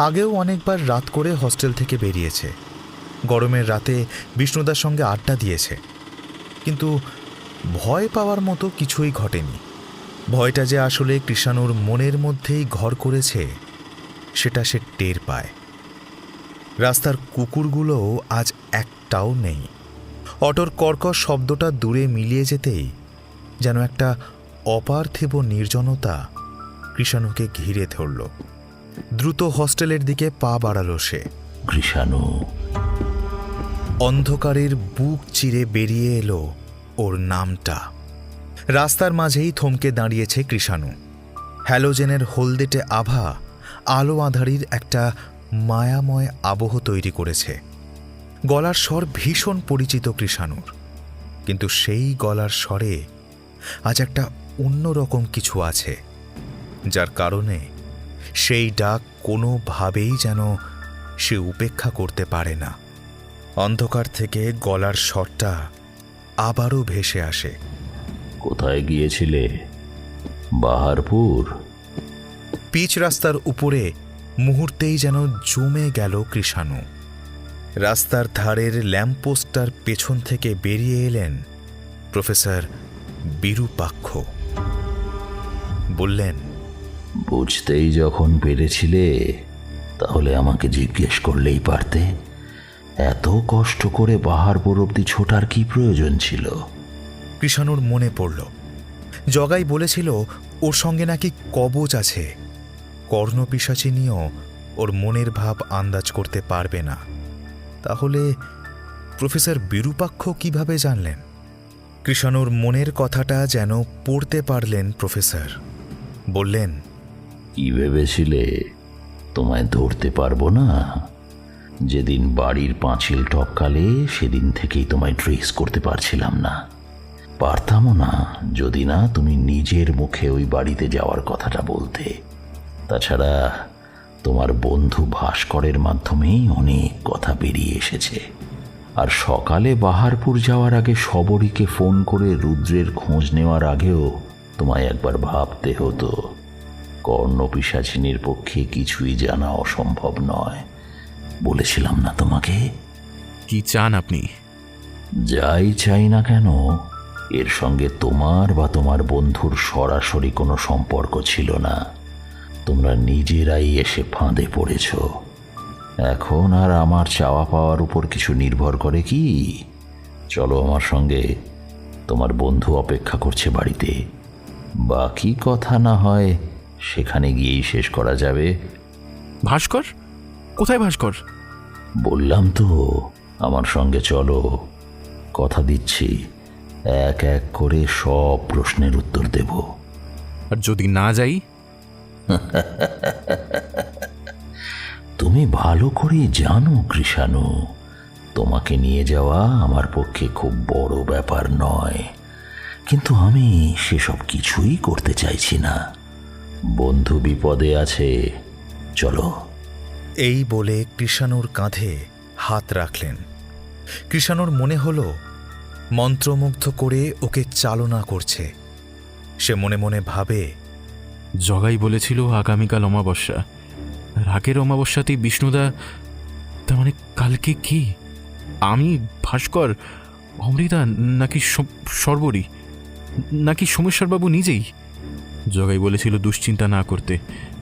আগেও অনেকবার রাত করে হোস্টেল থেকে বেরিয়েছে, গরমের রাতে বিষ্ণুদার সঙ্গে আড্ডা দিয়েছে, কিন্তু ভয় পাওয়ার মতো কিছুই ঘটেনি। ভয়টা যে আসলে কৃষাণুর মনের মধ্যেই ঘর করেছে সেটা সে টের পায়। রাস্তার কুকুরগুলোও আজ একটাও নেই। অটোর কর্কশ শব্দটা দূরে মিলিয়ে যেতেই যেন একটা অপার্থিব নির্জনতা কৃষাণুকে ঘিরে ধরল। দ্রুত হোস্টেলের দিকে পা বাড়াল সে। কৃষাণু। অন্ধকারের বুক চিরে বেরিয়ে এলো ওর নামটা। রাস্তার মাঝেই থমকে দাঁড়িয়েছে কৃষাণু। হ্যালোজেনের হলদেটে আভা আলো আঁধারির একটা মায়াময় আবহ তৈরি করেছে। গলার স্বর ভীষণ পরিচিত কৃষাণুর, কিন্তু সেই গলার স্বরে আজ একটা অন্যরকম কিছু আছে, যার কারণে সেই ডাক কোনোভাবেই যেন সে উপেক্ষা করতে পারে না। অন্ধকার থেকে গলার স্বরটা আবারও ভেসে আসে। কোথায় গিয়েছিলে? বাহারপুর? পিচ রাস্তার উপরে মুহূর্তেই যেন জমে গেল কৃষাণু। রাস্তার ধারের ল্যাম্পপোস্টটার পেছন থেকে বেরিয়ে এলেন প্রফেসর বিরূপাক্ষ। বললেন, বুঝতেই যখন পেরেছিলে তাহলে আমাকে জিজ্ঞেস করলেই পারতে। এত কষ্ট করে বাহারপুর অব্দি ছোটার কি প্রয়োজন ছিল? কৃষাণুর মনে পড়ল, জগাই বলেছিল ওর সঙ্গে নাকি কবচ আছে, কর্ণপিশাচিনীও ওর মনের ভাব আন্দাজ করতে পারবে না। তাহলে প্রফেসর বিরূপাক্ষ কিভাবে জানলেন? কৃষাণুর মনের কথাটা যেন পড়তে পারলেন প্রফেসর। বললেন, কি ভেবেছিলে তোমায় ধরতে পারবো না? যেদিন বাড়ির পাঁচিল টপকালে সেদিন থেকেই তোমায় ট্রেস করতে পারছিলাম না। পারতামও না যদি না তুমি নিজের মুখে ওই বাড়িতে যাওয়ার কথাটা বলতে। তাছাড়া তোমার বন্ধু ভাস্করের মাধ্যমেই অনেক কথা বেরিয়ে এসেছে। আর সকালে বাহারপুর যাওয়ার আগে শবরীকে ফোন করে রুদ্রের খোঁজ নেওয়ার আগেও তোমায় একবার ভাবতে হতো। কর্ণপিশাচিনীর পক্ষে কিছুই জানা অসম্ভব নয়, বলেছিলাম না তোমাকে? কি চান আপনি? যাই চাই না কেন, এর সঙ্গে তোমার বা তোমার বন্ধুর সরাসরি কোনো সম্পর্ক ছিল না। তোমরা নিজেরাই এসে ফাঁদে পড়েছ। এখন আর আমার চাওয়া পাওয়ার উপর কিছু নির্ভর করে কি? চলো আমার সঙ্গে, তোমার বন্ধু অপেক্ষা করছে বাড়িতে। বাকি কথা না হয় সেখানে গিয়েই শেষ করা যাবে। ভাস্কর? কোথায় ভাস্কর? বললাম তো, আমার সঙ্গে চলো। কথা দিচ্ছি, এক এক করে সব প্রশ্নের উত্তর দেব। আর যদি না যাই? তুমি ভালো করে জানো কৃষাণু, তোমাকে নিয়ে যাওয়া আমার পক্ষে খুব বড় ব্যাপার নয়, কিন্তু আমি সেসব কিছুই করতে চাইছি না। বন্ধু বিপদে আছে, চলো। এই বলে কৃষাণুর কাঁধে হাত রাখলেন। কৃষাণুর মনে হলো মন্ত্রমুগ্ধ করে ওকে চালনা করছে। সে মনে মনে ভাবে, জগাই বলেছিল আগামীকাল অমাবস্যা, রাগের অমাবস্যাতেই বিষ্ণুদা, তার মানে কালকে কি? আমি, ভাস্কর, অমৃতা, নাকি সর্বরী, নাকি সোমেশ্বরবাবু নিজেই? জগাই বলেছিল দুশ্চিন্তা না করতে,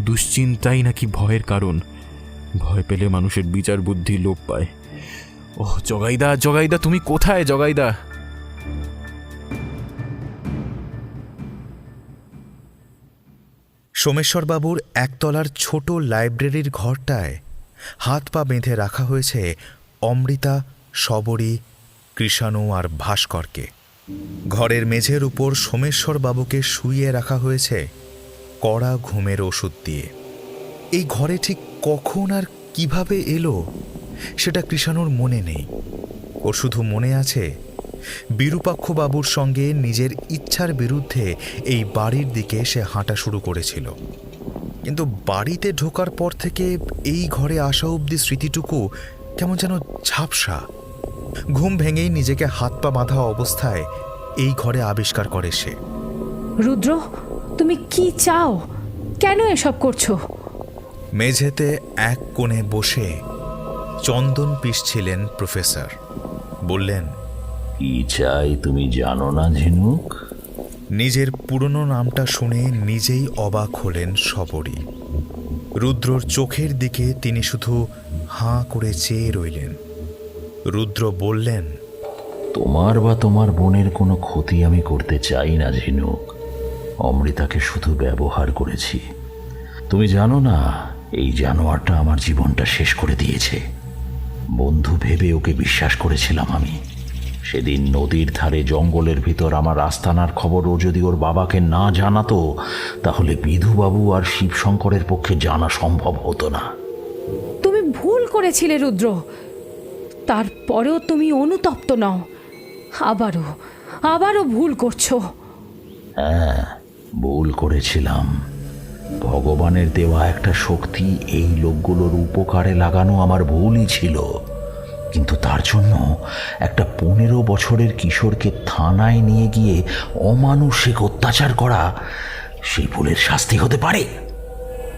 দুশ্চিন্তাই নাকি ভয়ের কারণ। ভয় পেলে মানুষের বিচার বুদ্ধি লোপ পায়। ওহ জগাইদা, জগাইদা, তুমি কোথায় জগাইদা? সোমেশ্বরবাবুর একতলার ছোট লাইব্রেরির ঘরটায় হাত পা বেঁধে রাখা হয়েছে অমৃতা, শবরী, কৃষাণু আর ভাস্করকে। ঘরের মেঝের উপর সোমেশ্বরবাবুকে শুইয়ে রাখা হয়েছে কড়া ঘুমের ওষুধ দিয়ে। এই ঘরে ঠিক কখন আর কিভাবে এলো সেটা কৃষাণুর মনে নেই। ওর শুধু মনে আছে বিরূপাক্ষবাবুর সঙ্গে নিজের ইচ্ছার বিরুদ্ধে এই বাড়ির দিকে সে হাঁটা শুরু করেছিল। কিন্তু বাড়িতে ঢোকার পর থেকে এই ঘরে আসা অবধি স্মৃতিটুকু কেমন যেন ঝাপসা। ঘুম ভেঙেই নিজেকে হাত পা বাঁধা অবস্থায় এই ঘরে আবিষ্কার করে সে। রুদ্র, তুমি কি চাও? কেন এসব করছো? মেঝেতে এক কোণে বসে চন্দন পিষছিলেন প্রফেসর। বললেন, কি চাই তুমি জানো না ঝিনুক? নিজের পুরনো নামটা শুনে নিজেই অবাক হলেন শবরী। রুদ্রর চোখের দিকে তিনি শুধু হাঁ করে চেয়ে রইলেন। রুদ্র বললেন, তোমার বা তোমার বোনের কোনো ক্ষতি আমি করতে চাই না ঝিনুক। অমৃতাকে শুধু ব্যবহার করেছি। তুমি জানো না, এই জানোয়ারটা আমার জীবনটা শেষ করে দিয়েছে। বন্ধু ভেবে ওকে বিশ্বাস করেছিলাম আমি, সেদিন নদীর ধারে জঙ্গলের ভিতর আমার আস্তানার খবরও যদি ওর বাবাকে না জানাতো, তাহলে বিধুবাবু আর শিবশঙ্করের পক্ষে জানা সম্ভব হতো না। তুমি ভুল করেছিলে রুদ্র, তারপরেও তুমি অনুতপ্ত নও। আবারও ভুল করছো। হ্যাঁ, ভুল করেছিলাম। ভগবানের দেওয়া একটা শক্তি এই লোকগুলোর উপকারে লাগানো আমার ভুলই ছিল, কিন্তু তার জন্য একটা 15 বছরের কিশোরকে থানায় নিয়ে গিয়ে অমানুষিক অত্যাচার করা, সেই ভুলের শাস্তি হতে পারে?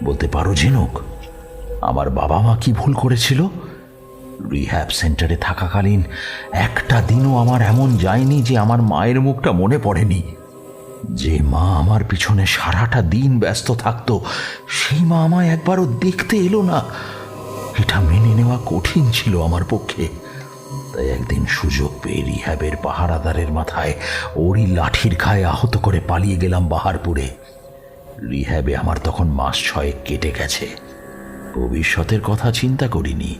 বলতে পারো ঝিনুক, আমার বাবা মা কি ভুল করেছিল? রিহ্যাব সেন্টারে থাকাকালীন একটা দিনও আমার এমন যায়নি যে আমার মায়ের মুখটা মনে পড়েনি। যে মা আমার পিছনে সারাটা দিন ব্যস্ত থাকতো, সেই মা আমায় একবারও দেখতে এলো না। এটা মেনে নেওয়া কঠিন ছিল আমার পক্ষে। তাই একদিন সুযোগ পেয়ে রিহ্যাবের পাহারাদারের মাথায় ওরই লাঠির ঘায়ে আহত করে পালিয়ে গেলাম বাহারপুরে। রিহ্যাবে আমার তখন মাস 6 কেটে গেছে। ভবিষ্যতের কথা চিন্তা করিনি,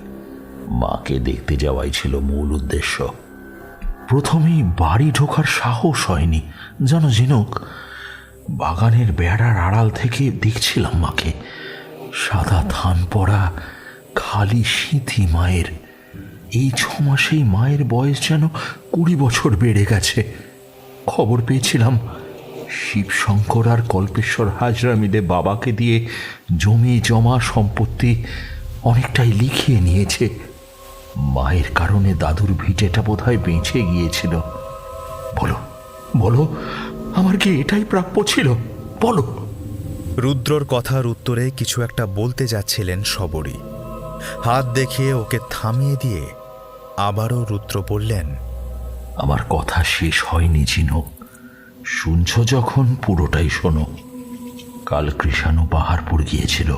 মাকে দেখতে যাওয়াই ছিল মূল উদ্দেশ্য। প্রথমেই বাড়ি ঢোকার সাহস হয়নি, জানো ঝিনুক। বাগানের বেড়ার আড়াল থেকে দেখছিলাম মাকে, সাদা ধান পড়া, খালি সিঁথি মায়ের। এই 6 মাসেই মায়ের বয়স যেন 20 বছর বেড়ে গেছে। খবর পেয়েছিলাম শিবশঙ্কর আর কল্পেশ্বর হাজরা মিলে বাবাকে দিয়ে জমি জমা সম্পত্তি অনেকটাই লিখিয়ে নিয়েছে। মায়ের কারণে দাদুর ভিটেটা বোধহয় বেঁচে গিয়েছিল। বলো বলো, আমার কি এটাই প্রাপ্য ছিল? বলো। রুদ্রর কথার উত্তরে কিছু একটা বলতে যাচ্ছিলেন শবরী। হাত দেখিয়ে ওকে থামিয়ে দিয়ে আবারও রুদ্র বললেন, আমার কথা শেষ হয়নি ঝিনুক, শুনছ যখন পুরোটাই শোনো। কাল কৃষাণু পাহাড়পুর গিয়েছিল।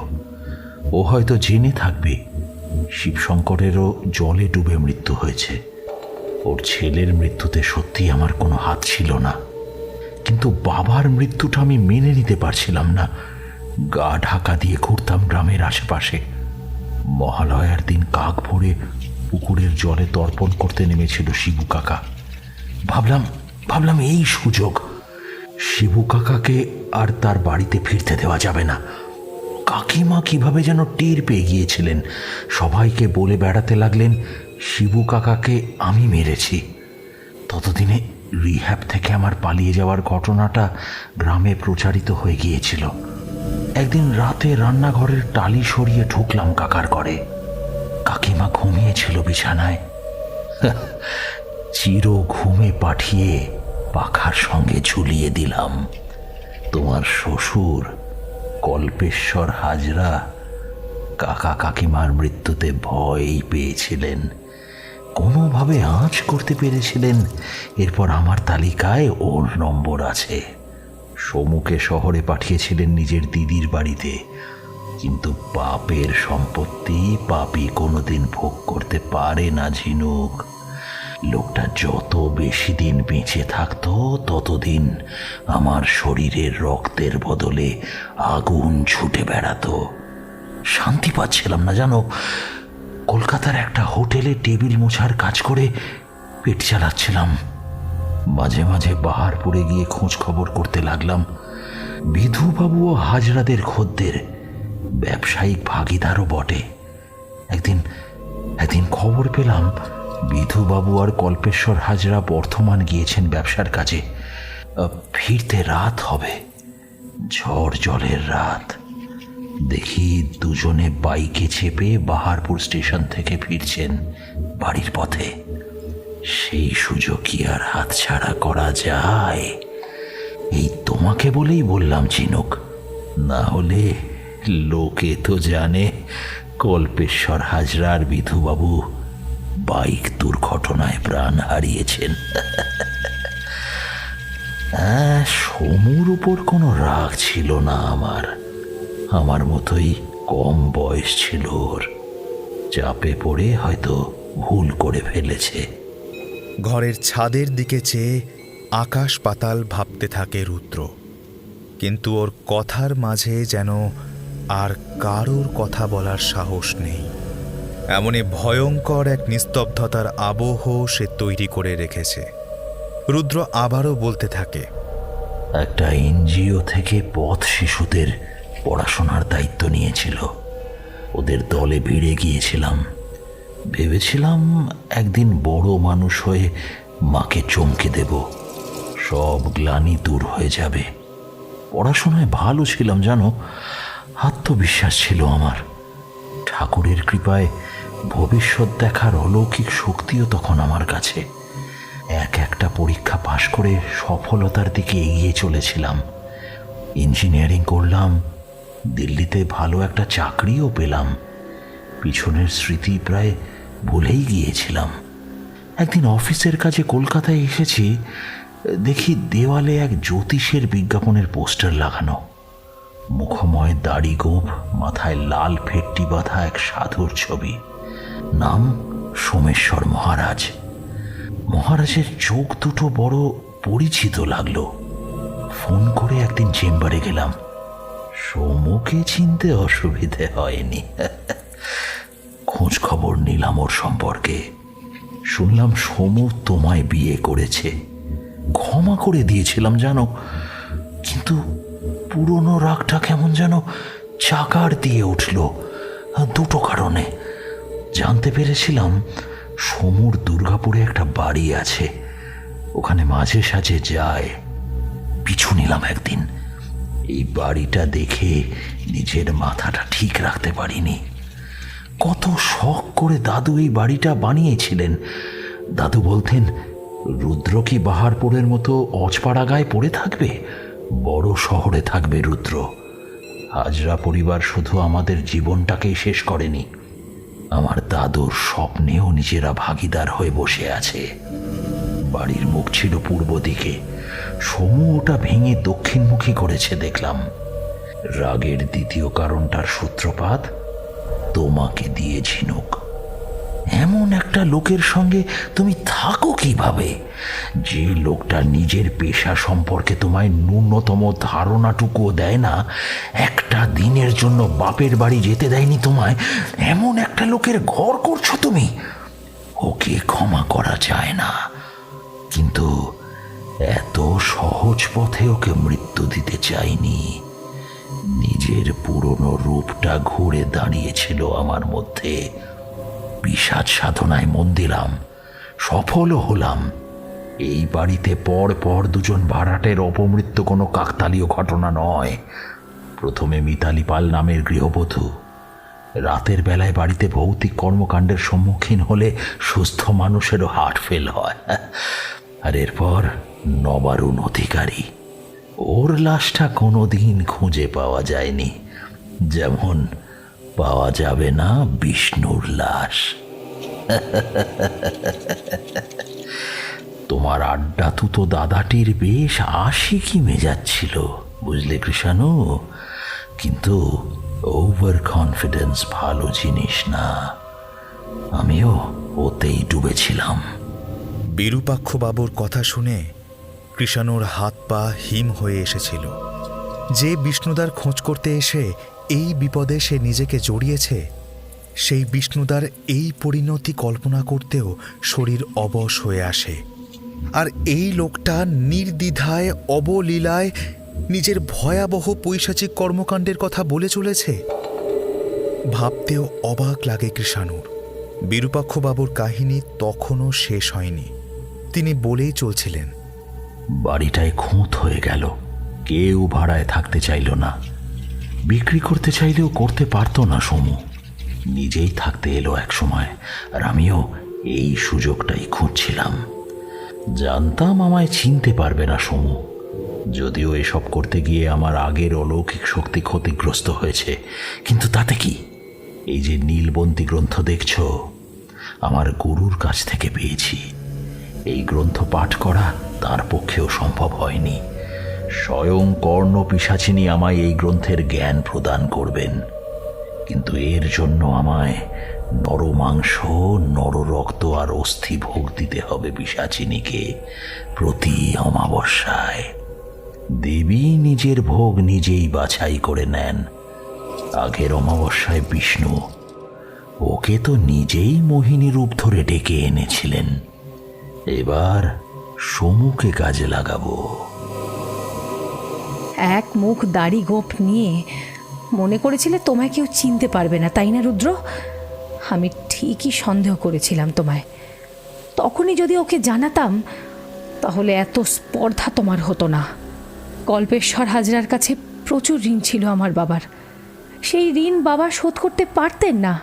ও হয়তো জেনে থাকবে শিবশঙ্করেরও জলে ডুবে মৃত্যু হয়েছে। ওর ছেলের মৃত্যুতে সত্যি আমার কোনো হাত ছিল না, কিন্তু বাবার মৃত্যুটা আমি মেনে নিতে পারছিলাম না। গা ঢাকা দিয়ে ঘুরতাম গ্রামের আশেপাশে। মহালয়ার দিন কাক ভরে পুকুরের জলে তর্পণ করতে নেমেছিল শিবু কাকা। ভাবলাম এই সুযোগ। শিবু কাকাকে আর তার বাড়িতে ফিরতে দেওয়া যাবে না। কাকিমা কিভাবে যেন টের পেয়ে গিয়েছিলেন, সবাইকে বলে বেড়াতে লাগলেন শিবু কাকাকে আমি মেরেছি। ততদিনে রিহ্যাব থেকে আমার পালিয়ে যাওয়ার ঘটনাটা গ্রামে প্রচারিত হয়ে গিয়েছিল। একদিন রাতে রান্নাঘরের টালি সরিয়ে ঢুকলাম কাকার ঘরে। কাকিমা ঘুমিয়েছিল বিছানায়। চির ঘুমে পাঠিয়ে পাখার সঙ্গে ঝুলিয়ে দিলাম। তোমার শ্বশুর কল্পেশ্বর হাজরা কাকা কাকিমার মৃত্যুতে ভয়ই পেয়েছিলেন, কোনোভাবে আঁচ করতে পেরেছিলেন এরপর আমার তালিকায় ওর নম্বর আছে। সমুকে শহরে পাঠিয়েছিলেন নিজের দিদির বাড়িতে, কিন্তু পাপের সম্পত্তি পাপী কোনোদিন ভোগ করতে পারে না ঝিনুক। লোকটা যত বেশি দিন বেঁচে থাকতো ততদিন আমার শরীরের রক্তের বদলে আগুন ছুটে বেড়াতো। শান্তি পাচ্ছিলাম না জানো। কলকাতার একটা হোটেলে টেবিল মোছার কাজ করে পেট চালাচ্ছিলাম। মাঝে মাঝে বাহারপুরে গিয়ে খোঁজ খবর করতে লাগলাম। বিধুবাবু ও হাজরাদের খদ্দের, ব্যবসায়িক ভাগিদারও বটে। একদিন খবর পেলাম বিধুবাবু আর কল্পেশ্বর হাজরা বর্ধমান গিয়েছেন ব্যবসার কাজে। ফিরতে রাত হবে, ঝড় জলের রাত। দেখি দুজনে বাইকে চেপে বাহারপুর স্টেশন থেকে ফিরছেন বাড়ির পথে। সেই সুযোগ কি আর হাতছাড়া করা যায়? এই তোমাকে বলেই বললাম ঝিনুক, না হলে লোকে তো জানে কল্পেশ্বর হাজরা আর বিধুবাবু বাইক দুর্ঘটনায় প্রাণ হারিয়েছেন। সমুর উপর কোনো রাগ ছিল না আমার মতোই কম বয়স ছিল ওর। চাপে পড়ে হয়তো ভুল করে ফেলেছে। ঘরের ছাদের দিকে চেয়ে আকাশ পাতাল ভাবতে থাকে রুদ্র, কিন্তু ওর কথার মাঝে যেন আর কারোর কথা বলার সাহস নেই। এমনই ভয়ঙ্কর এক নিস্তব্ধতার আবহ সে তৈরি করে রেখেছে। রুদ্র আবারও বলতে থাকে, একটা এনজিও থেকে পথ শিশুদের পড়াশোনার দায়িত্ব নিয়েছিল। ওদের দলে ভিড়ে গিয়েছিলাম। ভেবেছিলাম একদিন বড় মানুষ হয়ে মাকে চমকে দেব, সব গ্লানি দূর হয়ে যাবে। পড়াশোনায় ভালো ছিলাম জানো, আত্মবিশ্বাস ছিল আমার। ঠাকুরের কৃপায় ভবিষ্যৎ দেখার অলৌকিক শক্তিও তখন আমার কাছে। একটা পরীক্ষা পাশ করে সফলতার দিকে এগিয়ে চলেছিলাম। ইঞ্জিনিয়ারিং করলাম, দিল্লিতে ভালো একটা চাকরিও পেলাম। পিছনের স্মৃতি প্রায় ভুলেই গিয়েছিলাম। একদিন অফিসের কাজে কলকাতায় এসেছি, দেখি দেওয়ালে এক জ্যোতিষের বিজ্ঞাপনের পোস্টার লাগানো। মুখময় দাড়ি গোঁফ, মাথায় লাল ফেট্টি বাঁধা এক সাধুর ছবি। নাম সোমেশ্বর মহারাজ। মহারাজের চোখ দুটো বড় পরিচিত লাগলো। ফোন করে একদিন চেম্বারে গেলাম। সোমুকে চিনতে অসুবিধে হয়নি। খোঁজ খবর নিলাম ওর সম্পর্কে। শুনলাম সোমু তোমায় বিয়ে করেছে। ক্ষমা করে দিয়েছিলাম জানো, কিন্তু পুরনো রাগটা কেমন যেন চাকার দিয়ে উঠল দুটো কারণে। জানতে পেরেছিলাম সমুর দুর্গাপুরে একটা বাড়ি আছে, ওখানে মাঝে সাঝে যায়। পিছু নিলাম একদিন। এই বাড়িটা দেখে নিজের মাথাটা ঠিক রাখতে পারিনি। কত শখ করে দাদু এই বাড়িটা বানিয়েছিলেন। দাদু বলতেন, রুদ্র কি বাহারপুরের মতো অজপাড়া গায়ে পড়ে থাকবে, বড় শহরে থাকবে রুদ্র। হাজরা পরিবার শুধু আমাদের জীবনটাকেই শেষ করেনি, আমার দাদুর স্বপ্নেও নিজেরা ভাগিদার হয়ে বসে আছে। বাড়ির মুখ ছিল পূর্ব দিকে, সমু ওটা ভেঙে দক্ষিণমুখী করেছে দেখলাম। রাগের দ্বিতীয় কারণটার সূত্রপাত তোমাকে দিয়ে ঝিনুক। এমন একটা লোকের সঙ্গে তুমি থাকো কিভাবে, যে লোকটা নিজের পেশা সম্পর্কে তোমায় ন্যূনতম ধারণাটুকুও দেয় না, একটা দিনের জন্য বাপের বাড়ি যেতে দেয়নি তোমায়, এমন একটা লোকের ঘর করছো তুমি। ওকে ক্ষমা করা যায় না, কিন্তু এত সহজ পথে ওকে মৃত্যু দিতে চাইনি। নিজের পুরনো রূপটা ঘুরে দাঁড়িয়েছিল আমার মধ্যে। পিশাচ সাধনায় মন দিলাম, সফলও হলাম। এই বাড়িতে পর পর দুজন ভাড়াটের অপমৃত্যু কোনো কাকতালীয় ঘটনা নয়। প্রথমে মিতালি পাল নামের গৃহবধূ। রাতের বেলায় বাড়িতে ভৌতিক কর্মকাণ্ডের সম্মুখীন হলে সুস্থ মানুষেরও হার্ট ফেল হয়। আর এরপর নবারুণ অধিকারী। ওর লাশটা কোনোদিন খুঁজে পাওয়া যায়নি, যেমন পাওয়া যাবে না বিষ্ণুর লাশ। তোমার আড্ডা তুতো দাদাটির বেশ আশিকি মেজাচ্ছিল, বুঝলে কৃষাণু, কিন্তু ওভার কনফিডেন্স ভালো জিনিস না। আমিও ওতেই ডুবেছিলাম। বিরূপাক্ষবাবুর কথা শুনে কৃষাণুর হাত পা হিম হয়ে এসেছিল। যে বিষ্ণুদার খোঁজ করতে এসে এই বিপদে সে নিজেকে জড়িয়েছে, সেই বিষ্ণুদার এই পরিণতি কল্পনা করতেও শরীর অবশ হয়ে আসে। আর এই লোকটা নির্দ্বিধায় অবলীলায় নিজের ভয়াবহ পৈশাচিক কর্মকাণ্ডের কথা বলে চলেছে। ভাবতেও অবাক লাগে কৃষাণুর। বিরূপাক্ষবাবুর কাহিনী তখনও শেষ হয়নি। তিনি বলেই চলছিলেন, বাড়িটায় খুঁত হয়ে গেল। কেউ ভাড়ায় থাকতে চাইল না, বিক্রি করতে চাইলেও করতে পারতো না সমু। নিজেই থাকতে এলো এক সময়, আর আমিও এই সুযোগটাই খুঁজছিলাম। জানতাম আমায় চিনতে পারবে না সমু, যদিও এসব করতে গিয়ে আমার আগের অলৌকিক শক্তি ক্ষতিগ্রস্ত হয়েছে। কিন্তু তাতে কি, এই যে নীলবন্তী গ্রন্থ দেখছ, আমার গুরুর কাছ থেকে পেয়েছি। এই গ্রন্থ পাঠ করা তার পক্ষেও সম্ভব হয়নি। স্বয়ং কর্ণ পিশাচিনী আমায় এই গ্রন্থের জ্ঞান প্রদান করবেন, কিন্তু এর জন্য আমায় নরমাংস, নররক্ত আর অস্থি ভোগ দিতে হবে পিশাচিনীকে প্রতি অমাবস্যায়। দেবী নিজের ভোগ নিজেই বাছাই করে নেন। আগের অমাবস্যায় বিষ্ণু, ওকে তো নিজেই মোহিনী রূপ ধরে ডেকে এনেছিলেন, এবার সমুকে কাজে লাগাবো। এক মুখ দাড়ি গোঁফ নিয়ে মনে করেছিলে তোমায় কেউ চিনতে পারবে না, তাই না রুদ্র? আমি ঠিকই সন্দেহ করেছিলাম তোমায়। তখনই যদি ওকে জানাতাম তাহলে এত স্পর্ধা তোমার হতো না। কল্পেশ্বর হাজরার কাছে প্রচুর ঋণ ছিল আমার বাবার, সেই ঋণ বাবা শোধ করতে পারতেন না,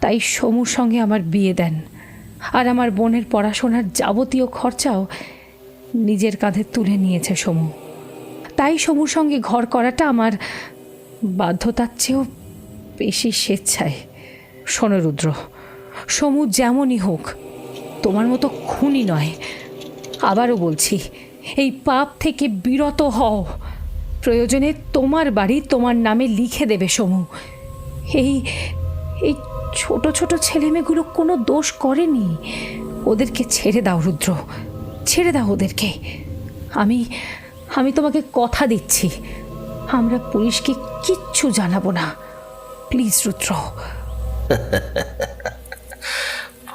তাই সমুর সঙ্গে আমার বিয়ে দেন। আর আমার বোনের পড়াশোনার যাবতীয় খরচাও নিজের কাঁধে তুলে নিয়েছে সমু। তাই সমুর সঙ্গে ঘর করাটা আমার বাধ্যতার চেয়েও বেশি স্বেচ্ছায়। শোনো রুদ্র, সমু যেমনই হোক তোমার মতো খুনি নয়। আবারও বলছি, এই পাপ থেকে বিরত হও। প্রয়োজনে তোমার বাড়ি তোমার নামে লিখে দেবে সমু। এই এই ছোট ছোট ছেলেমেয়েগুলো কোনো দোষ করেনি, ওদেরকে ছেড়ে দাও রুদ্র, ছেড়ে দাও ওদেরকে। আমি আমি তোমাকে কথা দিচ্ছি, আমরা পুলিশকে কিচ্ছু জানাবো না। প্লিজ রুদ্র।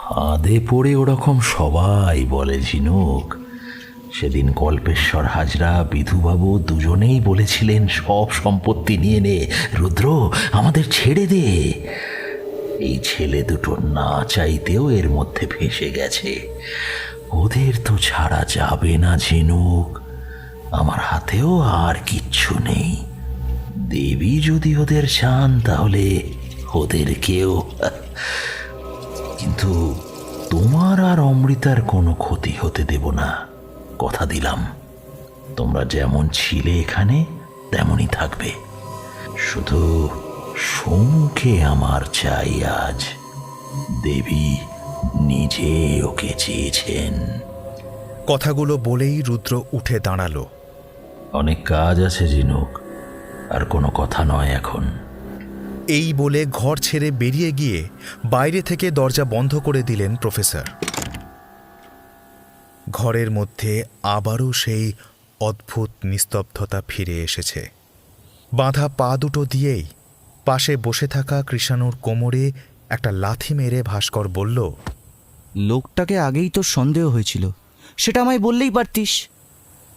ফাঁদে পড়ে ওরকম সবাই বলে ঝিনুক। সেদিন কল্পেশ্বর হাজরা বিধুবাবু দুজনেই বলেছিলেন সব সম্পত্তি নিয়ে নে, রুদ্র আমাদের ছেড়ে দে। এই ছেলে দুটো না চাইতেও এর মধ্যে ফেঁসে গেছে। ওদের তো ছাড়া যাবে না ঝিনুক। আমার হাতেও আর কিচ্ছু নেই। দেবী যদি ওদের চান তাহলে ওদেরকেও, কিন্তু তোমার আর অমৃতার কোনো ক্ষতি হতে দেব না, কথা দিলাম। তোমরা যেমন ছিলে এখানে তেমনই থাকবে। শুধু সমুখে আমার চাই আজ। দেবী নিজে ওকে চেয়েছেন। কথাগুলো বলেই রুদ্র উঠে দাঁড়ালো। অনেক কাজ আছে ঝিনুক, আর কোনো কথা নয় এখন। এই বলে ঘর ছেড়ে বেরিয়ে গিয়ে বাইরে থেকে দরজা বন্ধ করে দিলেন প্রফেসর। ঘরের মধ্যে আবারও সেই অদ্ভুত নিস্তব্ধতা ফিরে এসেছে। বাঁধা পা দুটো দিয়েই পাশে বসে থাকা কৃষাণুর কোমরে একটা লাথি মেরে ভাস্কর বলল, লোকটাকে আগেই তো সন্দেহ হয়েছিল, সেটা আমায় বললেই পারতিস।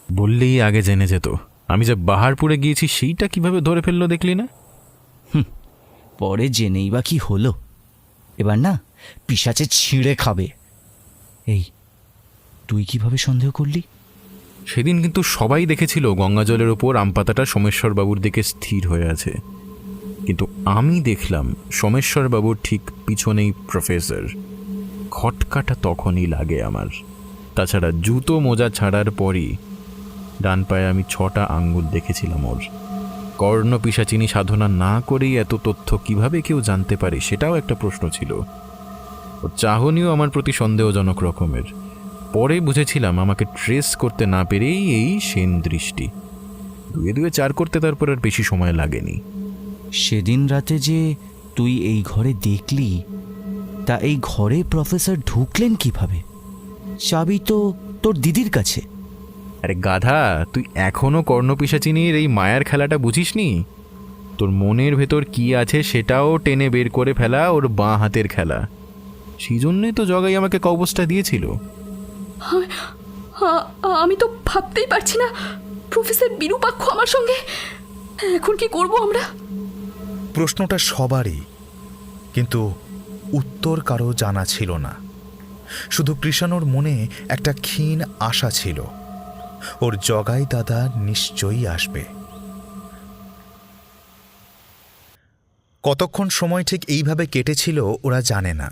বললেই আগে জেনে যেত। আমি যে বাহারপুরে গিয়েছি সেইটা কিভাবে ধরে ফেললো দেখলি না? পরে জেনেই বা কি হলো? এবার না পিশাচে ছিঁড়ে খাবে। এই তুই কিভাবে সন্দেহ করলি? সেদিন কিন্তু সবাই দেখেছিল গঙ্গাজলের ওপর আমপাতাটা সোমেশ্বরবাবুর দিকে স্থির হয়ে আছে, কিন্তু আমি দেখলাম সোমেশ্বরবাবুর ঠিক পিছনেই প্রফেসর। খটকাটা তখনই লাগে আমার। তাছাড়া জুতো মোজা ছাড়ার পরই ডান পায়ে আমি 6টা আঙ্গুল দেখেছিলাম ওর। কর্ণ পিশাচিনী সাধনা না করেই এত তথ্য কিভাবে কেউ জানতে পারে সেটাও একটা প্রশ্ন ছিল। ওর চাহনিও আমার প্রতি সন্দেহজনক রকমের। পরে বুঝেছিলাম আমাকে ট্রেস করতে না পেরেই এই সেন দৃষ্টি। 2-2 4 করতে তারপর আর বেশি সময় লাগেনি। সেদিন রাতে যে তুই এই ঘরে দেখলি, তা এই ঘরে প্রফেসর ঢুকলেন কিভাবে? চাবি তো তোর দিদির কাছে। আরে গাধা, তুই এখনো কর্ণপিশাচিনীর এই মায়ার খেলাটা বুঝিসনি? তোর মনের ভেতর কি আছে সেটাও টেনে বের করে ফেলা ওর বাঁ হাতের খেলা। সেই জন্যই তো জগাই আমাকে কবচটা দিয়েছিল। আমি তো ভাবতেই পারছি না প্রফেসর বিরূপাক্ষ আমার সঙ্গে। এখন কি করব আমরা? প্রশ্নটা সবারই, কিন্তু উত্তর কারো জানা ছিল না। শুধু কৃষাণুর মনে একটা ক্ষীণ আশা ছিল, ওর জগাই দাদা নিশ্চয়ই আসবে। কতক্ষণ সময় ঠিক এইভাবে কেটেছিল ওরা জানে না।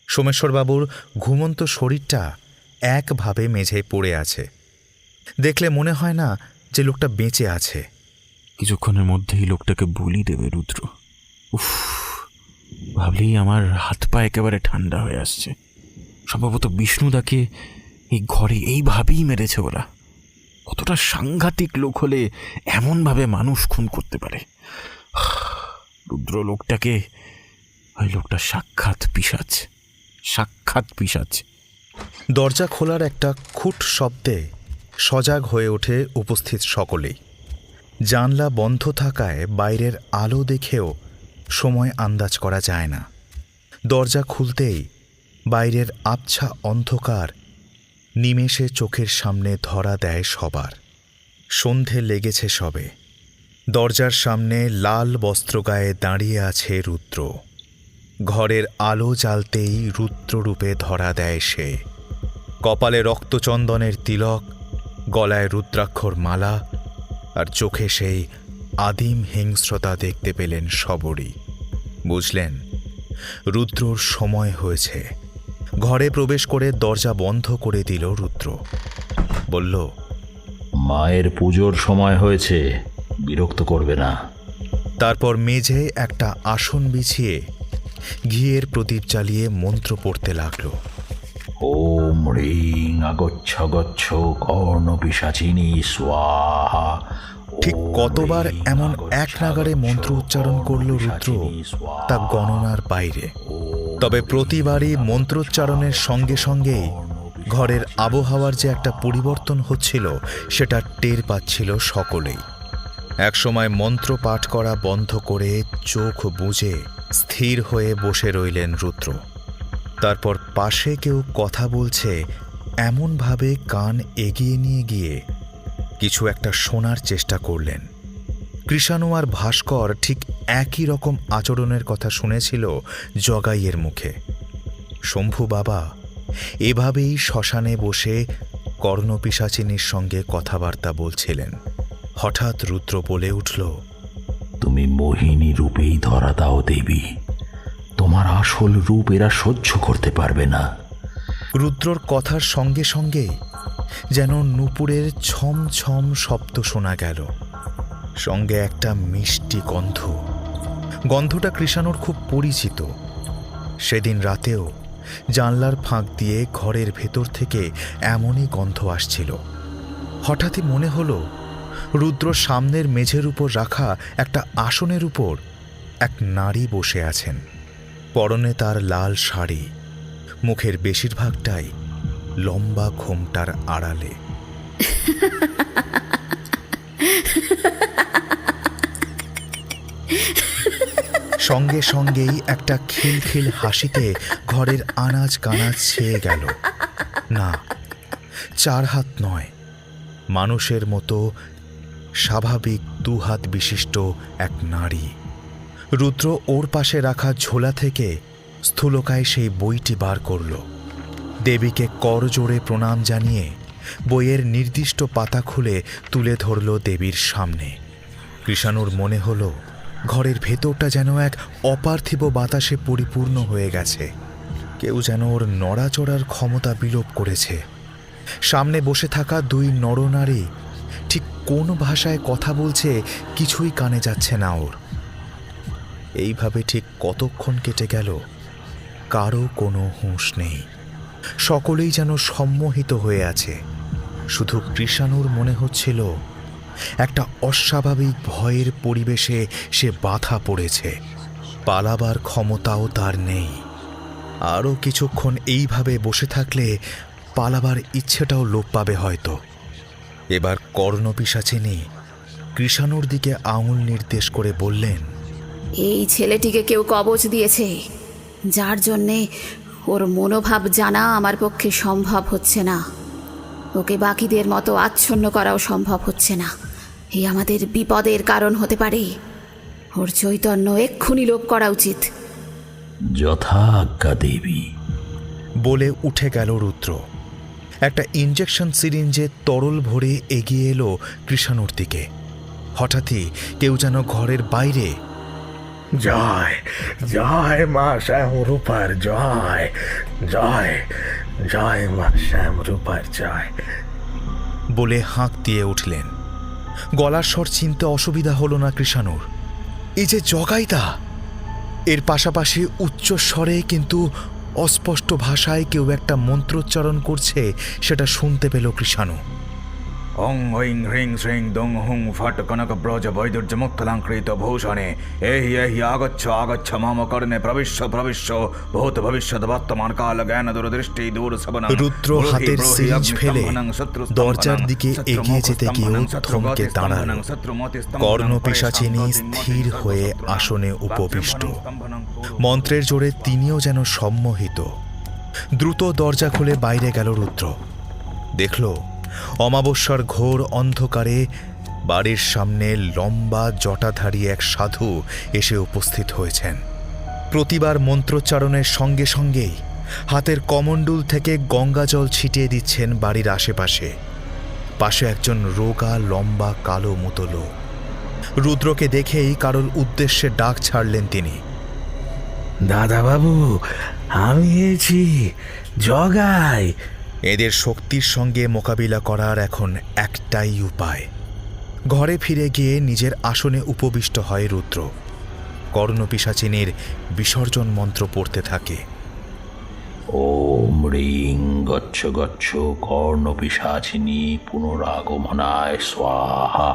সোমেশ্বরবাবুর ঘুমন্ত শরীরটা একভাবে মেঝেয় পড়ে আছে। দেখলে মনে হয় না যে লোকটা বেঁচে আছে। কিছুক্ষণের মধ্যেই লোকটাকে বলি দেবে রুদ্র। উফ, ভাবলেই আমার হাত পা একেবারে ঠান্ডা হয়ে আসছে। সম্ভবত বিষ্ণুদাকে এই ঘরে এইভাবেই মেরেছে ওরা। কতটা সাংঘাতিক লোক হলে এমনভাবে মানুষ খুন করতে পারে? রুদ্র লোকটাকে, ওই লোকটা সাক্ষাৎ পিশাচ, সাক্ষাৎ পিশাচ। দরজা খোলার একটা খুট শব্দে সজাগ হয়ে ওঠে উপস্থিত সকলেই। জানলা বন্ধ থাকায় বাইরের আলো দেখেও সময় আন্দাজ করা যায় না। দরজা খুলতেই বাইরের আবছা অন্ধকার নিমেষে চোখের সামনে ধরা দেয় সবার। সন্ধে লেগেছে সবে। দরজার সামনে লাল বস্ত্র গায়ে দাঁড়িয়ে আছে রুদ্র। ঘরের আলো জ্বালতেই রুদ্ররূপে ধরা দেয় সে। কপালে রক্তচন্দনের তিলক, গলায় রুদ্রাক্ষর মালা, আর চোখে সেই আদিম হিংস্রতা দেখতে পেলেন সবরই। বুঝলেন রুদ্রর সময় হয়েছে। ঘরে প্রবেশ করে দরজা বন্ধ করে দিল রুদ্র। বলল, মায়ের পুজোর সময় হয়েছে, বিরক্ত করবে না। তারপর মেঝে একটা আসন বিছিয়ে ঘিয়ের প্রদীপ জ্বালিয়ে মন্ত্র পড়তে লাগল। ওম রিং আগচ্ছ গচ্ছ কর্ণ পিশাচিনী স্বাহা। ঠিক কতবার এমন এক নাগারে মন্ত্র উচ্চারণ করল রুদ্র তা গণনার বাইরে। তবে প্রতিবারই মন্ত্রোচ্চারণের সঙ্গে সঙ্গেই ঘরের আবহাওয়ার যে একটা পরিবর্তন হচ্ছিল সেটা টের পাচ্ছিল সকলেই। একসময় মন্ত্র পাঠ করা বন্ধ করে চোখ বুজে স্থির হয়ে বসে রইলেন রুদ্র। তারপর পাশে কেউ কথা বলছে এমনভাবে কান এগিয়ে নিয়ে গিয়ে কিছু একটা শোনার চেষ্টা করলেন। কৃষাণু আর ভাস্কর ঠিক একই রকম আচরণের কথা শুনেছিল জগাইয়ের মুখে। শম্ভু বাবা এভাবেই শ্মশানে বসে কর্ণপিশাচিনীর সঙ্গে কথাবার্তা বলছিলেন। হঠাৎ রুদ্র বলে উঠল, তুমি মোহিনী রূপেই ধরা দাও দেবী, তোমার আসল রূপ এরা সহ্য করতে পারবে না। রুদ্রর কথার সঙ্গে সঙ্গে যেন নূপুরের ছম ছম শব্দ শোনা গেল, সঙ্গে একটা মিষ্টি গন্ধ। গন্ধটা কৃষাণুর খুব পরিচিত। সেদিন রাতেও জানলার ফাঁক দিয়ে ঘরের ভেতর থেকে এমনই গন্ধ আসছিল। হঠাৎই মনে হলো রুদ্র সামনের মেঝের উপর রাখা একটা আসনের উপর এক নারী বসে আছেন। পরনে তার লাল শাড়ি, মুখের বেশিরভাগটাই লম্বা ঘোমটার আড়ালে। সঙ্গে সঙ্গেই একটা খিলখিল হাসিতে ঘরের আনাজ কানাজ ছেয়ে গেল। না, 4 হাত নয়, মানুষের মতো স্বাভাবিক 2 হাত বিশিষ্ট এক নারী। রুদ্র ওর পাশে রাখা ঝোলা থেকে স্থূলকায় সেই বইটি বার করল। দেবীকে করজোড়ে প্রণাম জানিয়ে বইয়ের নির্দিষ্ট পাতা খুলে তুলে ধরল দেবীর সামনে। কৃষাণুর মনে হলো ঘরের ভেতরটা যেন এক অপার্থিব বাতাসে পরিপূর্ণ হয়ে গেছে। কেউ যেন ওর নড়াচড়ার ক্ষমতা বিলোপ করেছে। সামনে বসে থাকা 2 নরনারী ঠিক কোন ভাষায় কথা বলছে কিছুই কানে যাচ্ছে না ওর। এইভাবে ঠিক কতক্ষণ কেটে গেল, কারো কোনো হুঁশ নেই। সকলেই যেন সম্মোহিত হয়ে আছে। শুধু কৃষাণুর মনে হচ্ছিল একটা অস্বাভাবিক ভয়ের পরিবেশে সে বাধা পড়েছে। পালাবার ক্ষমতাও তার নেই। আরও কিছুক্ষণ এইভাবে বসে থাকলে পালাবার ইচ্ছেটাও লোপ পাবে হয়তো। এবার কর্ণপিশাচিনী কৃষাণুর দিকে আঙুল নির্দেশ করে বললেন, এই ছেলেটিকে কেউ কবচ দিয়েছে, যার জন্যে ওর মনোভাব জানা আমার পক্ষে সম্ভব হচ্ছে না। ওকে বাকিদের মতো আচ্ছন্ন করাও সম্ভব হচ্ছে না। এই আমাদের বিপদের কারণ হতে পারে। ওর চৈতন্য এক্ষুনি লোপ করা উচিত। যথা আজ্ঞা দেবী। বলে উঠে গেল রুদ্র। একটা ইঞ্জেকশন সিরিঞ্জে তরল ভরে এগিয়ে এলো কৃষাণুর দিকে। হঠাৎই কেউ যেন ঘরের বাইরে, জয় জয় মা শ্যামরূপার জয়, জয় জয় মা শ্যামরূপার জয় বলে হাঁক দিয়ে উঠলেন। গলার স্বর চিনতে অসুবিধা হলো না কৃষাণুর। এই যে জগাইদা, এর পাশাপাশি উচ্চ স্বরে কিন্তু অস্পষ্ট ভাষায় কেউ একটা মন্ত্রোচ্চারণ করছে সেটা শুনতে পেল কৃষাণু। ওং ঐং হ্রিং শ্রিং দং হুং ফট কনক ব্রজ বৈদুর্যমুক্তলাঙ্কৃত ভূষণে এহি এহি আগচ্ছ আগচ্ছ মম কর্ণে প্রবিশ্য প্রবিশ্য ভূত ভবিষ্যৎ বর্তমান কাল জ্ঞান দূরদৃষ্টি দূর সবন। রুদ্র হাতের সিরিজ ফেলে দরজার দিকে এগিয়ে যেতে গিয়েও থমকে দাঁড়াল। কর্ণপিশাচিনী স্থির হয়ে আসনে উপবিষ্ট। মন্ত্রের জোরে তিনিও যেন সম্মোহিত। দ্রুত দরজা খুলে বাইরে গেল রুদ্র। দেখল অমাবস্যার ঘোর অন্ধকারে বাড়ির সামনে লম্বা জটাধারী এক সাধু এসে উপস্থিত হয়েছেন। প্রতিবার মন্ত্রোচ্চারণের সঙ্গে সঙ্গেই হাতের কমণ্ডুল থেকে গঙ্গাজল ছিটিয়ে দিচ্ছেন বাড়ির আশেপাশে। পাশে একজন রোগা লম্বা কালো মতো লোক। রুদ্রকে দেখেই কারোর উদ্দেশ্যে ডাক ছাড়লেন তিনি। দাদাবাবু, আমি এসেছি, জগাই। এদের শক্তির সঙ্গে মোকাবিলা করার এখন একটাই উপায়। ঘরে ফিরে গিয়ে নিজের আসনে উপবিষ্ট হয় রুদ্র। কর্ণপিশাচিনীর বিসর্জন মন্ত্র পড়তে থাকে। ওম রিং গচ্ছ গচ্ছ কর্ণপিশাচিনী পুনরাগমনায় স্বাহা।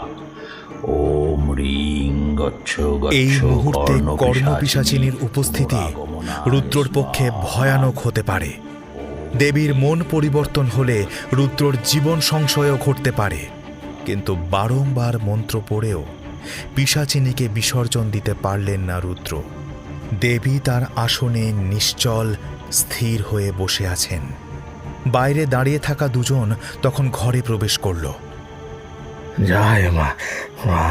ওম রিং গচ্ছ এই গচ্ছ মুহূর্তে কর্ণপিশাচিনীর উপস্থিতি রুদ্রর পক্ষে ভয়ানক হতে পারে। দেবীর মন পরিবর্তন হলে রুদ্রর জীবন সংশয়ও ঘটতে পারে। কিন্তু বারংবার মন্ত্র পড়েও পিশাচিনীকে বিসর্জন দিতে পারলেন না রুদ্র। দেবী তার আসনে নিশ্চল স্থির হয়ে বসে আছেন। বাইরে দাঁড়িয়ে থাকা দুজন তখন ঘরে প্রবেশ করল। জয় মা, মা,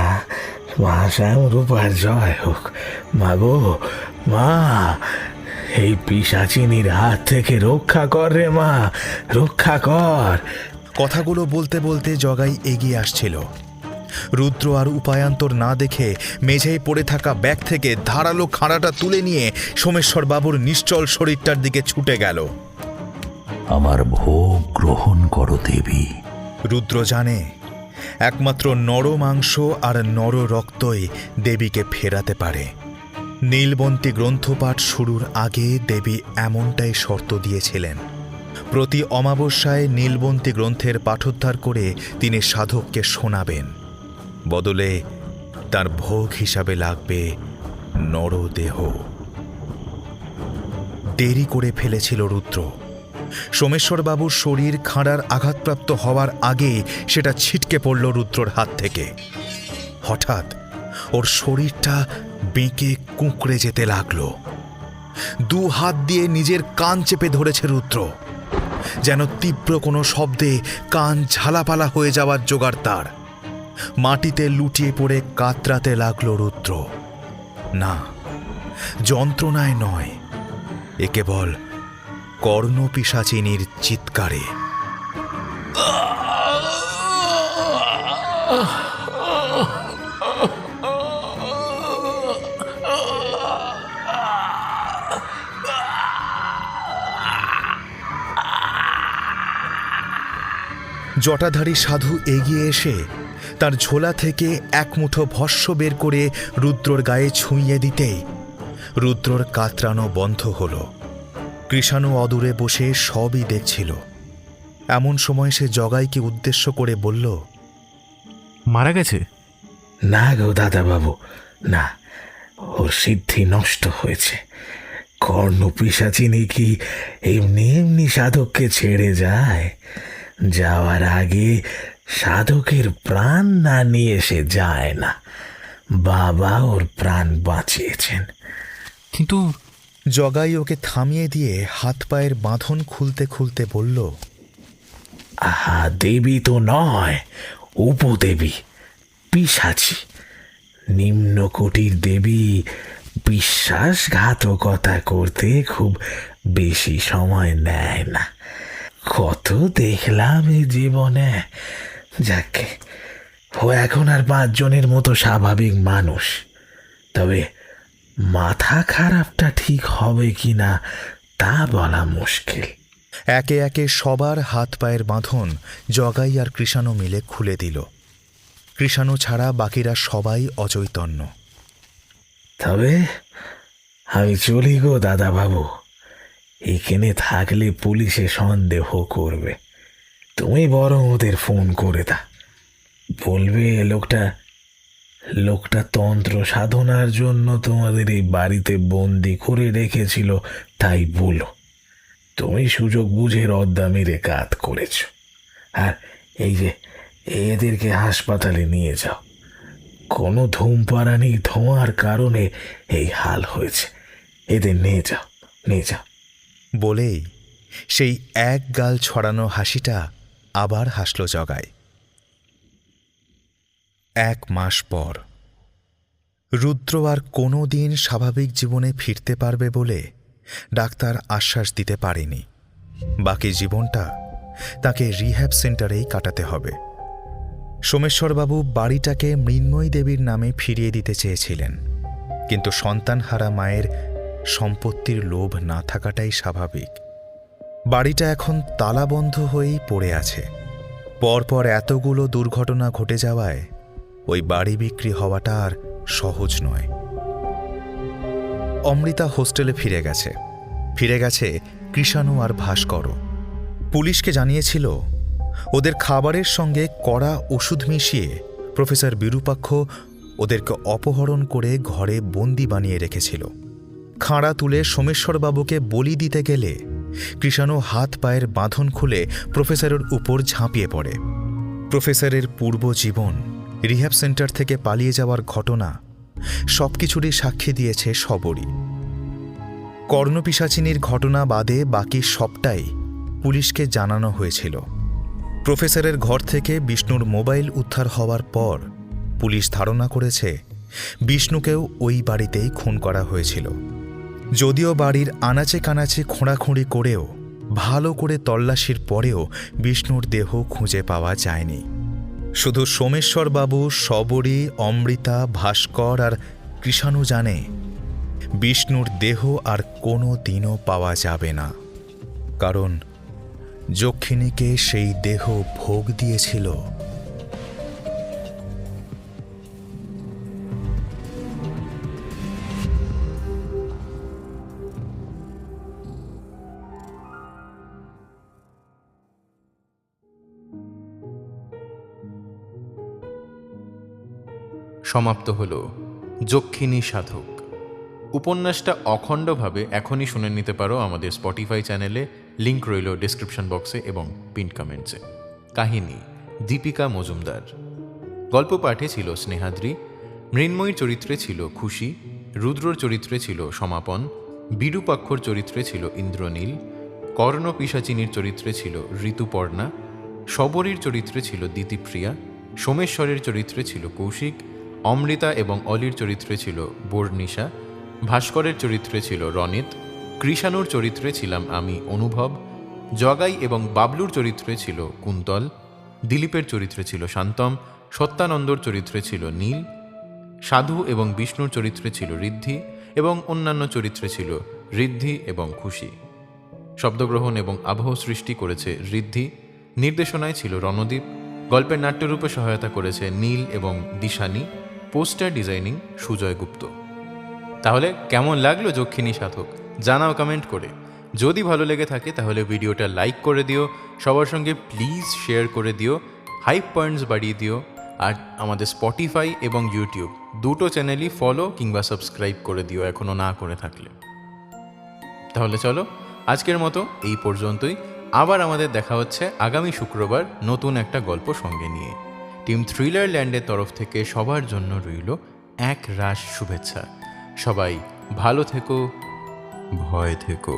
মা শ্যামরূপার জয় হোক। মা গো, মা, এই পিশাচিনীর হাত থেকে রক্ষা কর রে মা, রক্ষা কর। কথাগুলো বলতে বলতে জগাই এগিয়ে আসছিল। রুদ্র আর উপায়ান্তর না দেখে মেঝেয় পড়ে থাকা ব্যাগ থেকে ধারালো খাঁড়াটা তুলে নিয়ে সোমেশ্বর বাবুর নিশ্চল শরীরটার দিকে ছুটে গেল। আমার ভোগ গ্রহণ করো দেবী। রুদ্র জানে একমাত্র নর মাংস আর নর রক্তই দেবীকে ফেরাতে পারে। নীলবন্তী গ্রন্থপাঠ শুরুর আগে দেবী এমনটাই শর্ত দিয়েছিলেন। প্রতি অমাবস্যায় নীলবন্তী গ্রন্থের পাঠোদ্ধার করে তিনি সাধককে শোনাবেন। বদলে তার ভোগ হিসাবে লাগবে নরদেহ। দেরি করে ফেলেছিল রুদ্র। সোমেশ্বরবাবুর শরীর খাঁড়ার আঘাতপ্রাপ্ত হওয়ার আগে সেটা ছিটকে পড়ল রুদ্রর হাত থেকে। হঠাৎ ওর শরীরটা বেঁকে কুঁকড়ে যেতে লাগল। দু হাত দিয়ে নিজের কান চেপে ধরেছে রুদ্র, যেন তীব্র কোনো শব্দে কান ঝালাপালা হয়ে যাওয়ার জোগাড় তার। মাটিতে লুটিয়ে পড়ে কাতরাতে লাগল রুদ্র। না, যন্ত্রণায় নয়, এ কেবল কর্ণপিশাচিনীর চিৎকারে। জটাধারী সাধু এগিয়ে এসে তার ঝোলা থেকে এক মুঠো ভস্য বের করে রুদ্রর গায়ে ছুঁইয়ে দিতেই রুদ্রর কাতরানো বন্ধ হল। কৃষাণু অদূরে বসে সবই দেখছিল। এমন সময় সে জগাইকে উদ্দেশ্য করে বলল, মারা গেছে? না গো দাদাবাবু, না, ওর সিদ্ধি নষ্ট হয়েছে। কর্ণপিশাচিনী কি এমনি এমনি সাধককে ছেড়ে যায়? যাওয়ার আগে সাধকের প্রাণ না নিয়ে সে যায় না। বাবা ওর প্রাণ বাঁচিয়েছেন। কিন্তু জগাই ওকে থামিয়ে দিয়ে হাত পায়ের বাঁধন খুলতে খুলতে বলল, আহা, দেবী তো নয়, উপদেবী, পিশাচি। নিম্নকোটির দেবী বিশ্বাসঘাতকতা করতে খুব বেশি সময় নেয় না। কত দেখলাম এই জীবনে। যাকে ও এখন আর 5 জনের মতো স্বাভাবিক মানুষ। তবে মাথা খারাপটা ঠিক হবে কিনা তা বলা মুশকিল। একে একে সবার হাত পায়ের বাঁধন জগাই আর কৃষাণু মিলে খুলে দিল। কৃষাণু ছাড়া বাকিরা সবাই অচৈতন্য। তবে আমি চলি গো দাদাবাবু, এখানে থাকলে পুলিশে সন্দেহ করবে। তুমি বরং ওদের ফোন করে দাও। বলবে লোকটা তন্ত্র সাধনার জন্য তোমাদের এই বাড়িতে বন্দি করে রেখেছিল, তাই বলো। তুমি সুযোগ বুঝে রদ্দা মেরে কাজ করেছ। আর এই যে এদেরকে হাসপাতালে নিয়ে যাও। কোনো ধূমপাড়ানি ধোঁয়ার কারণে এই হাল হয়েছে, এদের নিয়ে যাও। বলেই সেই এক গাল ছড়ানো হাসিটা আবার হাসল জগাই। 1 মাস পর রুদ্র আর কোনো দিন স্বাভাবিক জীবনে ফিরতে পারবে বলে ডাক্তার আশ্বাস দিতে পারেনি। বাকি জীবনটা তাকে রিহ্যাব সেন্টারেই কাটাতে হবে। সোমেশ্বরবাবু বাড়িটাকে মৃন্ময়ী দেবীর নামে ফিরিয়ে দিতে চেয়েছিলেন, কিন্তু সন্তানহারা মায়ের সম্পত্তির লোভ না থাকাটাই স্বাভাবিক। বাড়িটা এখন তালাবন্ধ হয়েই পড়ে আছে। পরপর এতগুলো দুর্ঘটনা ঘটে যাওয়ায় ওই বাড়ি বিক্রি হওয়াটা আর সহজ নয়। অমৃতা হোস্টেলে ফিরে গেছে কৃষাণু আর ভাস্করও। পুলিশকে জানিয়েছিল ওদের খাবারের সঙ্গে কড়া ওষুধ মিশিয়ে প্রফেসর বিরূপাক্ষ ওদেরকে অপহরণ করে ঘরে বন্দি বানিয়ে রেখেছিল। খাঁড়া তুলে সোমেশ্বরবাবুকে বলি দিতে গেলে কৃষাণু হাত পায়ের বাঁধন খুলে প্রফেসরের উপর ঝাঁপিয়ে পড়ে। প্রফেসরের পূর্ব জীবন, রিহ্যাব সেন্টার থেকে পালিয়ে যাওয়ার ঘটনা সবকিছুরই সাক্ষী দিয়েছে সবরই। কর্ণপিশাচিনীর ঘটনা বাদে বাকি সবটাই পুলিশকে জানানো হয়েছিল। প্রফেসরের ঘর থেকে বিষ্ণুর মোবাইল উদ্ধার হওয়ার পর পুলিশ ধারণা করেছে বিষ্ণুকেও ওই বাড়িতেই খুন করা হয়েছিল। যদিও বাড়ির আনাচে কানাচে খোঁড়াখুঁড়ি করেও ভালো করে তল্লাশির পরেও বিষ্ণুর দেহ খুঁজে পাওয়া যায়নি। শুধু সোমেশ্বরবাবু, সবরী, অমৃতা, ভাস্কর আর কৃষাণু জানে বিষ্ণুর দেহ আর কোনো দিনও পাওয়া যাবে না, কারণ যক্ষিণীকে সেই দেহ ভোগ দিয়েছিল সমাপ্ত হল যক্ষিণী সাধক। উপন্যাসটা অখণ্ডভাবে এখনই শুনে নিতে পারো আমাদের স্পটিফাই চ্যানেলে, লিংক রইল ডিসক্রিপশন বক্সে এবং পিন কমেন্টসে। কাহিনী দীপিকা মজুমদার, গল্প পাঠে ছিল স্নেহাদ্রি, মৃন্ময়ীর চরিত্রে ছিল খুশি, রুদ্রর চরিত্রে ছিল সমাপন, বিরূপাক্ষর চরিত্রে ছিল ইন্দ্রনীল, কর্ণপিশাচিনীর চরিত্রে ছিল ঋতুপর্ণা, সবরীর চরিত্রে ছিল দিতিপ্রিয়া, সোমেশ্বরের চরিত্রে ছিল কৌশিক, অমৃতা এবং অলির চরিত্রে ছিল বর্ণিশা, ভাস্করের চরিত্রে ছিল রনিত, কৃষাণুর চরিত্রে ছিলাম আমি অনুভব, জগাই এবং বাবলুর চরিত্রে ছিল কুন্তল, দিলীপের চরিত্রে ছিল শান্তম, সত্যানন্দর চরিত্রে ছিল নীল, সাধু এবং বিষ্ণুর চরিত্রে ছিল ঋদ্ধি এবং অন্যান্য চরিত্রে ছিল ঋদ্ধি এবং খুশি। শব্দগ্রহণ এবং আবহ সৃষ্টি করেছে ঋদ্ধি, নির্দেশনায় ছিল রণদীপ, গল্পের নাট্যরূপে সহায়তা করেছে নীল এবং দিশানি, পোস্টার ডিজাইনিং সুজয় গুপ্ত। তাহলে কেমন লাগলো যক্ষিণী সাধক জানাও কমেন্ট করে। যদি ভালো লেগে থাকে তাহলে ভিডিওটা লাইক করে দিও, সবার সঙ্গে প্লিজ শেয়ার করে দিও, হাইপ পয়েন্টস বাড়িয়ে দিও, আর আমাদের স্পটিফাই এবং ইউটিউব দুটো চ্যানেলই ফলো কিংবা সাবস্ক্রাইব করে দিও এখনও না করে থাকলে। তাহলে চলো আজকের মতো এই পর্যন্তই। আবার আমাদের দেখা হচ্ছে আগামী শুক্রবার নতুন একটা গল্প সঙ্গে নিয়ে। টিম থ্রিলার ল্যান্ডের তরফ থেকে সবার জন্য রইল এক রাশ শুভেচ্ছা। সবাই ভালো থেকো, ভয় থেকো।